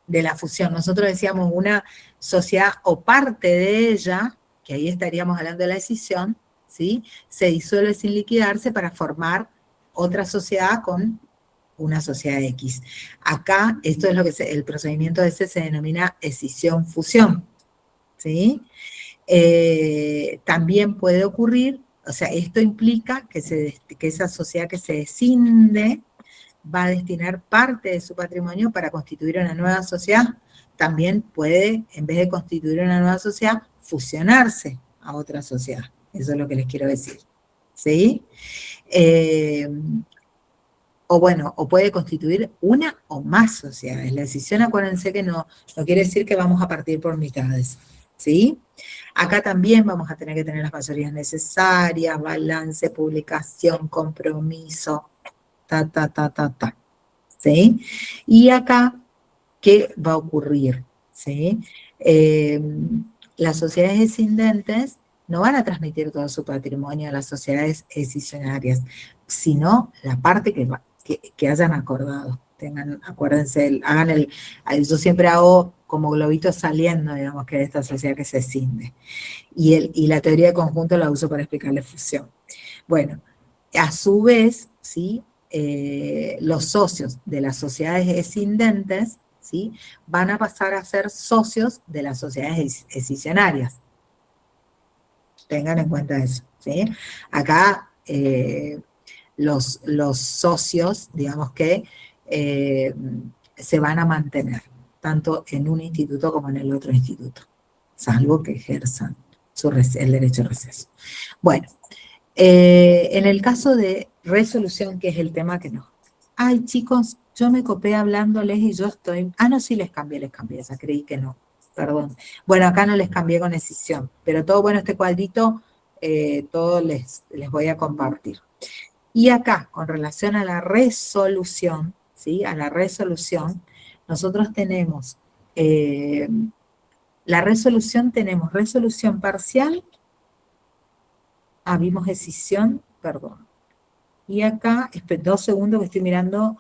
la fusión, nosotros decíamos una sociedad o parte de ella, que ahí estaríamos hablando de la escisión, ¿sí? Se disuelve sin liquidarse para formar otra sociedad con una sociedad X. Acá, esto es lo que el procedimiento ese se denomina escisión-fusión, ¿sí? También puede ocurrir, o sea, esto implica que esa sociedad que se escinde va a destinar parte de su patrimonio para constituir una nueva sociedad. También puede, en vez de constituir una nueva sociedad, fusionarse a otra sociedad. Eso es lo que les quiero decir, ¿sí? O puede constituir una o más sociedades. La decisión, acuérdense que no quiere decir que vamos a partir por mitades, ¿sí? Acá también vamos a tener que tener las mayorías necesarias, balance, publicación, compromiso, ¿sí? Y acá, ¿qué va a ocurrir? ¿Sí? Las sociedades escindentes no van a transmitir todo su patrimonio a las sociedades escisionarias, sino la parte que hayan acordado. Acuérdense, yo siempre hago como globitos saliendo, digamos, que de esta sociedad que se escinde. Y la teoría de conjunto la uso para explicar la fusión. Bueno, a su vez, ¿sí? Los socios de las sociedades escindentes, ¿sí? Van a pasar a ser socios de las sociedades escisionarias. Tengan en cuenta eso, ¿sí? Acá los socios, digamos que se van a mantener, tanto en un instituto como en el otro instituto, salvo que ejerzan el derecho de receso. Bueno, en el caso de resolución, que es el tema que no. Ay, chicos, yo me copé hablándoles y yo estoy... Ah, no, sí les cambié esa, creí que no, perdón. Bueno, acá no les cambié con escisión, pero todo bueno, este cuadrito, todo les voy a compartir. Y acá, con relación a la resolución, ¿sí? A la resolución, nosotros tenemos... la resolución, tenemos resolución parcial. Vimos escisión, perdón. Y acá, 2 segundos que estoy mirando,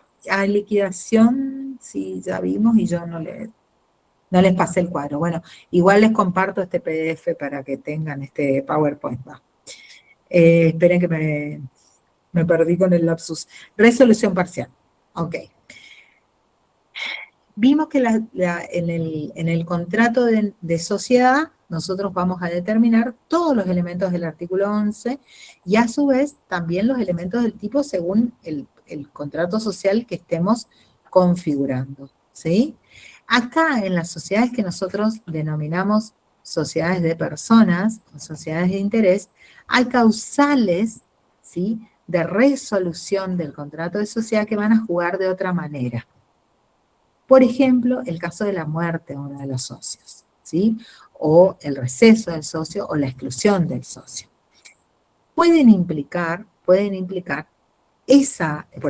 liquidación, sí, ya vimos y yo no les pasé el cuadro. Bueno, igual les comparto este PDF para que tengan este PowerPoint. Esperen que me perdí con el lapsus. Resolución parcial. Ok. Vimos que en el contrato de sociedad nosotros vamos a determinar todos los elementos del artículo 11 y a su vez también los elementos del tipo según el contrato social que estemos configurando, ¿sí? Acá en las sociedades que nosotros denominamos sociedades de personas, o sociedades de interés, hay causales, ¿sí?, de resolución del contrato de sociedad que van a jugar de otra manera. Por ejemplo, el caso de la muerte de uno de los socios, ¿sí?, o el receso del socio o la exclusión del socio. Pueden implicar por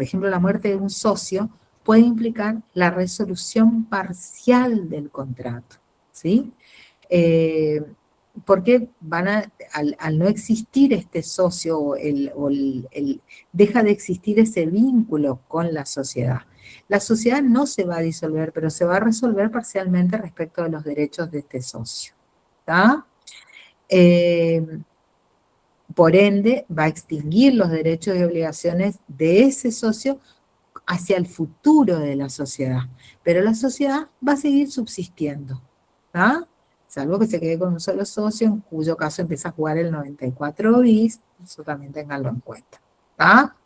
ejemplo, la muerte de un socio puede implicar la resolución parcial del contrato, ¿sí? Porque al no existir este socio, deja de existir ese vínculo con la sociedad. La sociedad no se va a disolver, pero se va a resolver parcialmente respecto de los derechos de este socio, ¿está? Por ende, va a extinguir los derechos y obligaciones de ese socio hacia el futuro de la sociedad. Pero la sociedad va a seguir subsistiendo, ¿tá? Salvo que se quede con un solo socio, en cuyo caso empieza a jugar el 94 bis, eso también tenganlo en cuenta, ¿tá?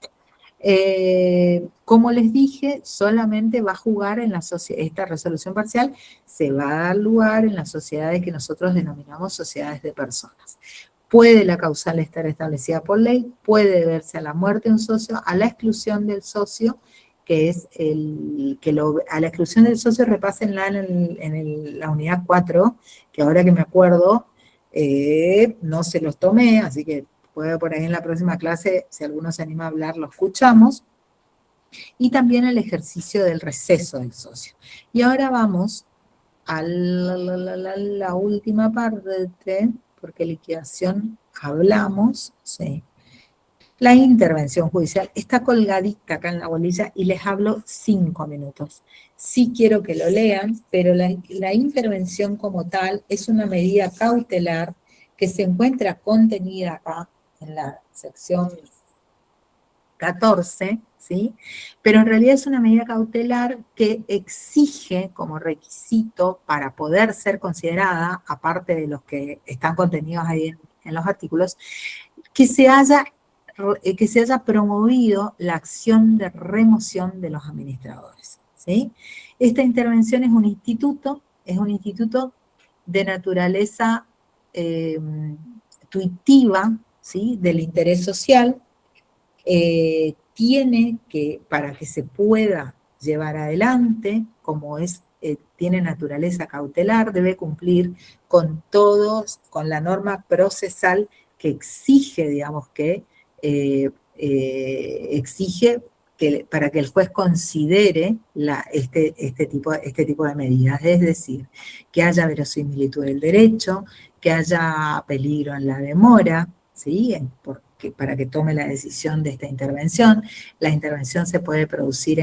Como les dije, solamente va a jugar en esta resolución parcial, se va a dar lugar en las sociedades que nosotros denominamos sociedades de personas. Puede la causal estar establecida por ley, puede deberse a la muerte de un socio, a la exclusión del socio, que es a la exclusión del socio, repásenla en la unidad 4, que ahora que me acuerdo, no se los tomé, así que puede por ahí en la próxima clase, si alguno se anima a hablar, lo escuchamos. Y también el ejercicio del receso del socio. Y ahora vamos a la última parte, porque liquidación hablamos, ¿sí? La intervención judicial está colgadita acá en la bolilla y les hablo 5 minutos. Sí quiero que lo lean, pero la intervención como tal es una medida cautelar que se encuentra contenida acá en la sección 14, ¿sí? Pero en realidad es una medida cautelar que exige como requisito para poder ser considerada, aparte de los que están contenidos ahí en los artículos, que se haya promovido la acción de remoción de los administradores, ¿sí? Esta intervención es un instituto de naturaleza tuitiva, ¿sí?, del interés social. Tiene que, para que se pueda llevar adelante, como tiene naturaleza cautelar, debe cumplir con la norma procesal que exige, digamos, para que el juez considere este tipo de medidas, es decir, que haya verosimilitud del derecho, que haya peligro en la demora, ¿sí?, para que tome la decisión de esta intervención. La intervención se puede producir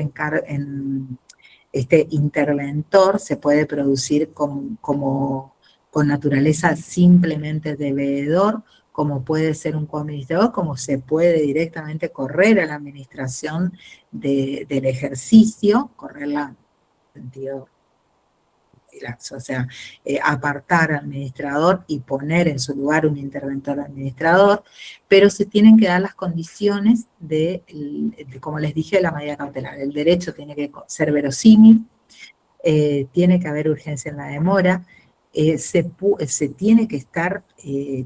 este interventor se puede producir con naturaleza simplemente de veedor, como puede ser un coadministrador, como se puede directamente correr a la administración del ejercicio, correrla en sentido, o sea, apartar al administrador y poner en su lugar un interventor administrador, pero se tienen que dar las condiciones como les dije, de la medida cautelar. El derecho tiene que ser verosímil, tiene que haber urgencia en la demora,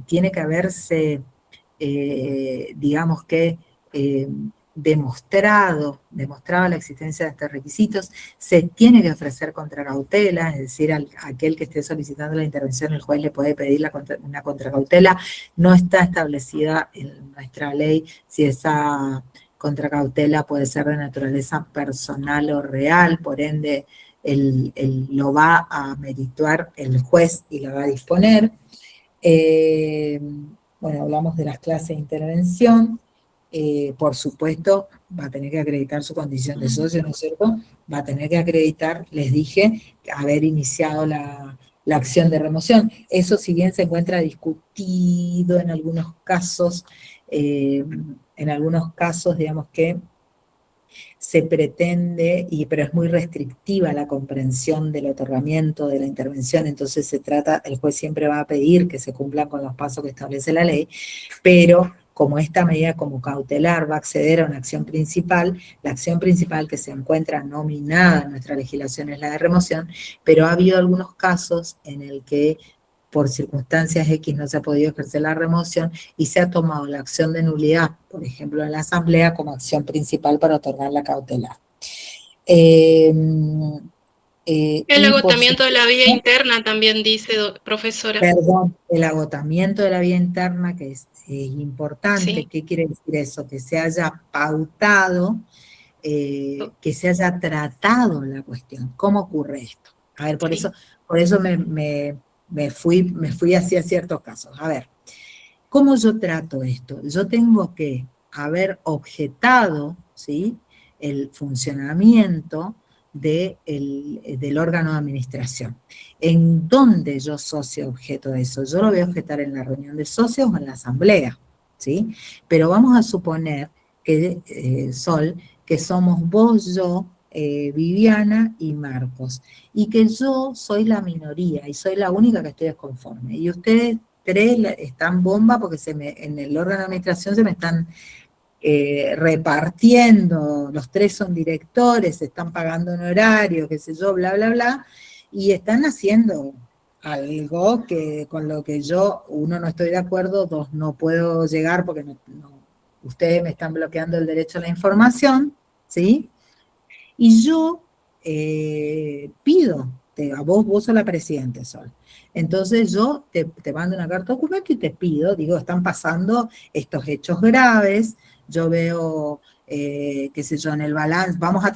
tiene que haberse, digamos que, demostrada la existencia de estos requisitos, se tiene que ofrecer contracautela, es decir, aquel que esté solicitando la intervención, el juez le puede pedir una contracautela. No está establecida en nuestra ley si esa contracautela puede ser de naturaleza personal o real, por ende, lo va a merituar el juez y lo va a disponer. Bueno, hablamos de las clases de intervención. Por supuesto, va a tener que acreditar su condición de socio, ¿no es cierto? Va a tener que acreditar, les dije, haber iniciado la acción de remoción. Eso, si bien se encuentra discutido en algunos casos, en algunos casos, digamos que se pretende, pero es muy restrictiva la comprensión del otorgamiento, de la intervención, entonces se trata, el juez siempre va a pedir que se cumplan con los pasos que establece la ley, pero como esta medida como cautelar va a acceder a una acción principal, la acción principal que se encuentra nominada en nuestra legislación es la de remoción, pero ha habido algunos casos en el que por circunstancias X no se ha podido ejercer la remoción y se ha tomado la acción de nulidad, por ejemplo, en la asamblea, como acción principal para otorgar la cautelar. El Y agotamiento de la vía interna también dice, profesora. Perdón, el agotamiento de la vía interna, que es importante. Sí. ¿Qué quiere decir eso? Que se haya pautado, que se haya tratado la cuestión. ¿Cómo ocurre esto? A ver, por Sí. eso me fui hacia ciertos casos. A ver, ¿cómo yo trato esto? Yo tengo que haber objetado, ¿sí?, el funcionamiento del órgano de administración. ¿En dónde yo socio objeto de eso? Yo lo voy a objetar en la reunión de socios o en la asamblea, ¿sí? Pero vamos a suponer que, Sol, que somos vos, yo, Viviana y Marcos, y que yo soy la minoría y soy la única que estoy desconforme, y ustedes tres están bomba porque en el órgano de administración se me están repartiendo, los tres son directores, se están pagando honorario, qué sé yo, bla, bla, bla, y están haciendo algo con lo que yo, uno, no estoy de acuerdo, dos, no puedo llegar porque ustedes me están bloqueando el derecho a la información, ¿sí? Y yo pido, vos sos la presidenta, Sol. Entonces yo te mando una carta de documento y te pido, digo, están pasando estos hechos graves, yo veo, qué sé yo, en el balance, vamos a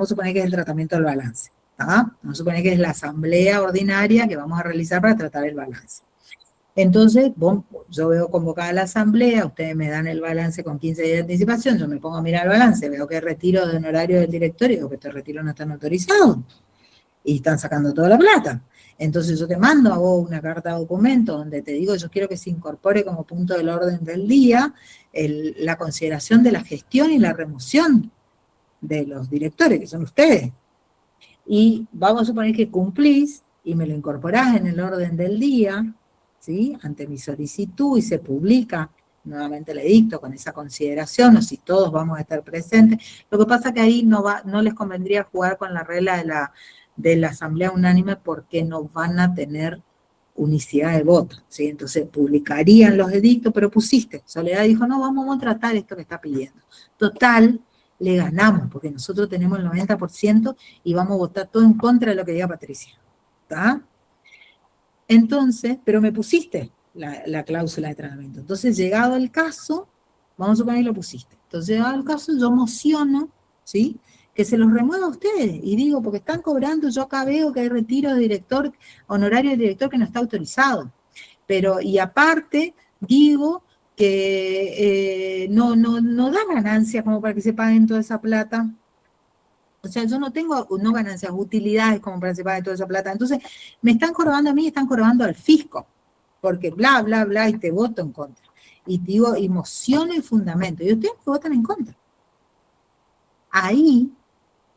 suponer que es el tratamiento del balance, ¿ah? Vamos a suponer que es la asamblea ordinaria que vamos a realizar para tratar el balance. Entonces, yo veo convocada la asamblea, ustedes me dan el balance con 15 días de anticipación, yo me pongo a mirar el balance, veo que retiro de honorario del directorio, que estos retiros no están autorizados, y están sacando toda la plata. Entonces yo te mando a vos una carta de documento donde te digo, yo quiero que se incorpore como punto del orden del día la consideración de la gestión y la remoción de los directores, que son ustedes. Y vamos a suponer que cumplís y me lo incorporás en el orden del día, ¿sí?, ante mi solicitud, y se publica nuevamente el edicto con esa consideración, o si todos vamos a estar presentes. Lo que pasa es que ahí no les convendría jugar con la regla de la asamblea unánime porque no van a tener unicidad de voto, ¿sí? Entonces publicarían los edictos, pero pusiste. Soledad dijo, no, vamos a tratar esto que está pidiendo. Total, le ganamos, porque nosotros tenemos el 90% y vamos a votar todo en contra de lo que diga Patricia, ¿está? Entonces, pero me pusiste la cláusula de tratamiento. Entonces, llegado el caso, vamos a suponer que lo pusiste. Entonces, llegado el caso, yo mociono, ¿sí?, que se los remueva a ustedes. Y digo, porque están cobrando, yo acá veo que hay retiro de director, honorario de director que no está autorizado. Pero, y aparte, digo que no da ganancias como para que se paguen toda esa plata. O sea, yo no tengo, no ganancias, utilidades como para que se pague toda esa plata. Entonces, me están jorobando a mí y están jorobando al fisco. Porque bla, bla, bla, y te voto en contra. Y digo, y mociono y fundamento. Y ustedes me votan en contra.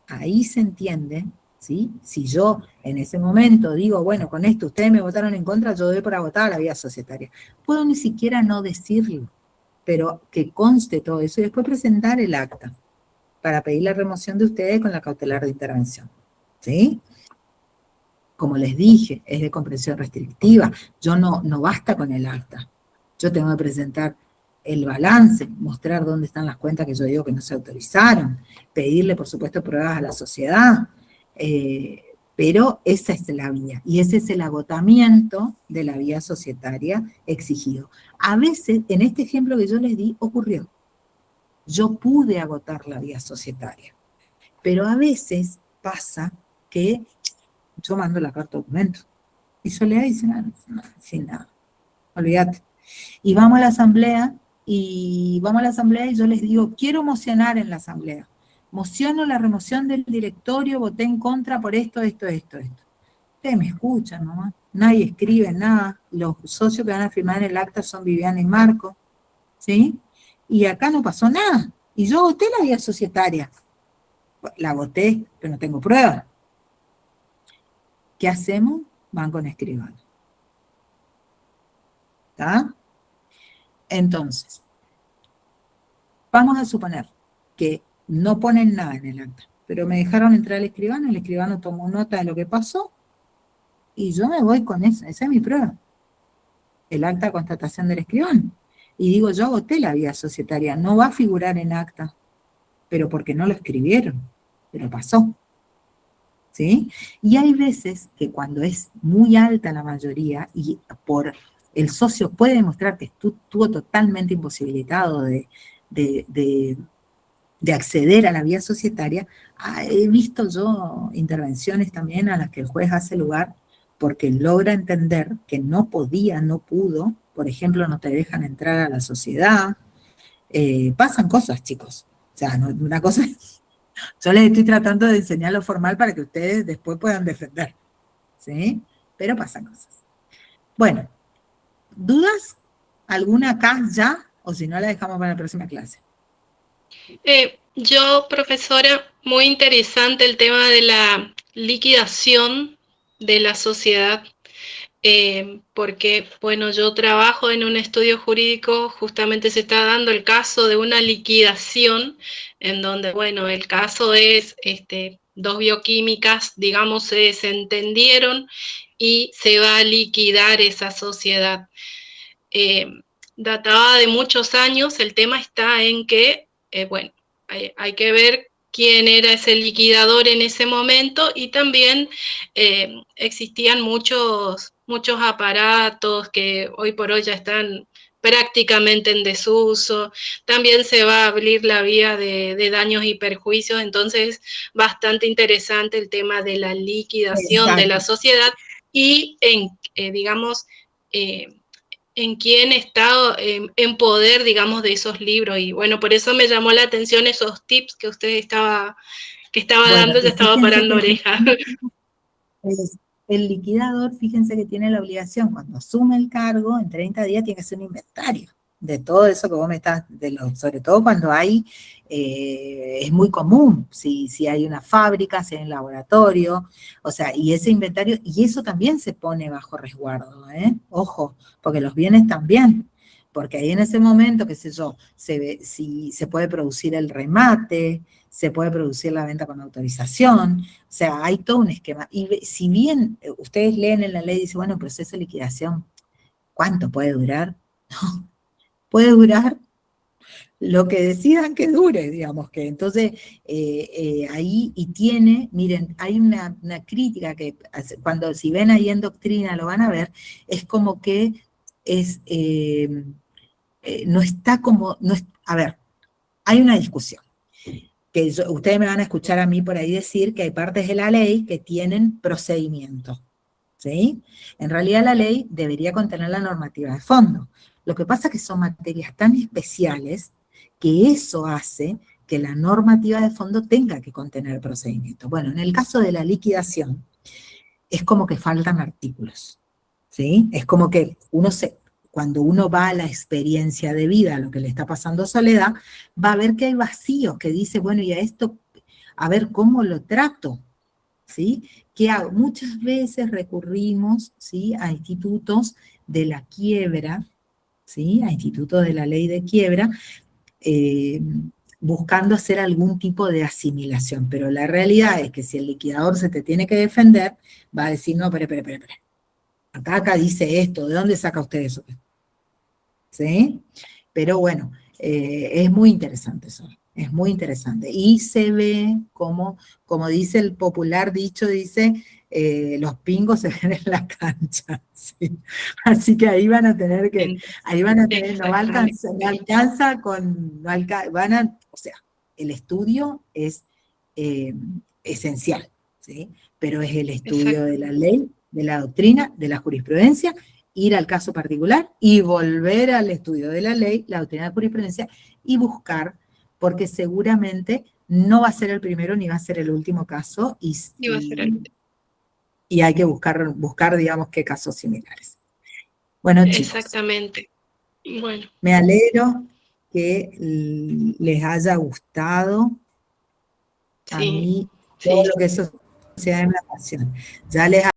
Ahí se entiende, ¿sí? Si yo en ese momento digo, bueno, con esto ustedes me votaron en contra, yo doy por agotada la vía societaria. Puedo ni siquiera no decirlo, pero que conste todo eso y después presentar el acta para pedir la remoción de ustedes con la cautelar de intervención, ¿sí? Como les dije, es de comprensión restrictiva. Yo no basta con el acta. Yo tengo que presentar el balance, mostrar dónde están las cuentas que yo digo que no se autorizaron, pedirle, por supuesto, pruebas a la sociedad, pero esa es la vía, y ese es el agotamiento de la vía societaria exigido. A veces, en este ejemplo que yo les di, ocurrió. Yo pude agotar la vía societaria, pero a veces pasa que yo mando la carta de documento, y Soledad dice, no, sin nada, olvídate. Y vamos a la asamblea, y yo les digo, quiero mocionar en la asamblea. Mociono la remoción del directorio, voté en contra por esto. Ustedes me escuchan nomás, nadie escribe nada, los socios que van a firmar en el acta son Viviana y Marco, ¿sí? y acá no pasó nada. Y yo voté la vía societaria. La voté, pero no tengo pruebas. ¿Qué hacemos? Van con escribano. ¿Está? Entonces, vamos a suponer que no ponen nada en el acta, pero me dejaron entrar el escribano tomó nota de lo que pasó, y yo me voy con esa es mi prueba. El acta de constatación del escribano. Y digo, yo voté la vía societaria, no va a figurar en acta, pero porque no lo escribieron, pero pasó. ¿Sí? Y hay veces que cuando es muy alta la mayoría, y el socio puede demostrar que estuvo totalmente imposibilitado de acceder a la vía societaria, he visto yo intervenciones también a las que el juez hace lugar porque logra entender que no podía, no pudo, por ejemplo, no te dejan entrar a la sociedad. Pasan cosas, chicos. O sea, no, una cosa es, yo les estoy tratando de enseñar lo formal para que ustedes después puedan defender, ¿sí? Pero pasan cosas. Bueno, ¿dudas? ¿Alguna acá ya? O si no, la dejamos para la próxima clase. Yo, profesora, muy interesante el tema de la liquidación de la sociedad, porque, bueno, yo trabajo en un estudio jurídico, justamente se está dando el caso de una liquidación, en donde, bueno, el caso es, dos bioquímicas, digamos, se desentendieron y se va a liquidar esa sociedad. Databa de muchos años, el tema está en que, bueno, hay que ver quién era ese liquidador en ese momento, y también existían muchos aparatos que hoy por hoy ya están prácticamente en desuso. También se va a abrir la vía de daños y perjuicios, entonces bastante interesante el tema de la liquidación Exacto. de la sociedad y digamos, en quién está en poder, digamos, de esos libros. Y bueno, por eso me llamó la atención esos tips que usted estaba Bueno, dando, ya y estaba fíjense parando que oreja. el liquidador, fíjense que tiene la obligación, cuando asume el cargo, en 30 días tiene que hacer un inventario de todo eso que vos me estás, sobre todo cuando hay, es muy común, si hay una fábrica, si hay un laboratorio, o sea, y ese inventario, y eso también se pone bajo resguardo, ojo, porque los bienes también, porque ahí en ese momento, qué sé yo, se ve si se puede producir el remate, se puede producir la venta con autorización, o sea, hay todo un esquema. Y si bien ustedes leen en la ley, dice, bueno, proceso de liquidación, ¿cuánto puede durar? No, puede durar lo que decidan que dure, digamos que. Entonces, ahí, y tiene, miren, hay una crítica que, cuando si ven ahí en doctrina lo van a ver, es como que es, no está como, no es, a ver, hay una discusión. Que ustedes me van a escuchar a mí por ahí decir que hay partes de la ley que tienen procedimiento, ¿sí? En realidad la ley debería contener la normativa de fondo. Lo que pasa es que son materias tan especiales que eso hace que la normativa de fondo tenga que contener procedimiento. Bueno, en el caso de la liquidación, es como que faltan artículos, ¿sí? Es como que cuando uno va a la experiencia de vida, a lo que le está pasando a Soledad, va a ver que hay vacíos, que dice, bueno, y a esto, a ver cómo lo trato, ¿sí? ¿Qué hago? Muchas veces recurrimos, ¿sí?, a institutos de la quiebra, ¿sí?, a institutos de la ley de quiebra, buscando hacer algún tipo de asimilación, pero la realidad es que si el liquidador se te tiene que defender, va a decir, no, espera. Acá dice esto, ¿de dónde saca usted eso? ¿Sí? Pero bueno, es muy interesante eso, es muy interesante. Y se ve como dice el popular dicho, dice, los pingos se ven en la cancha, ¿sí? Así que ahí van a tener, no va a alcanzar, o sea, el estudio es esencial, ¿sí? Pero es el estudio de la ley, de la doctrina, de la jurisprudencia, ir al caso particular y volver al estudio de la ley, la doctrina de la jurisprudencia, y buscar, porque seguramente no va a ser el primero ni va a ser el último caso, y hay que buscar, digamos, qué casos similares. Bueno, chicos. Exactamente. Bueno. Me alegro que les haya gustado a Sí, mí sí. todo lo que es Sociedad de la Nación. Ya les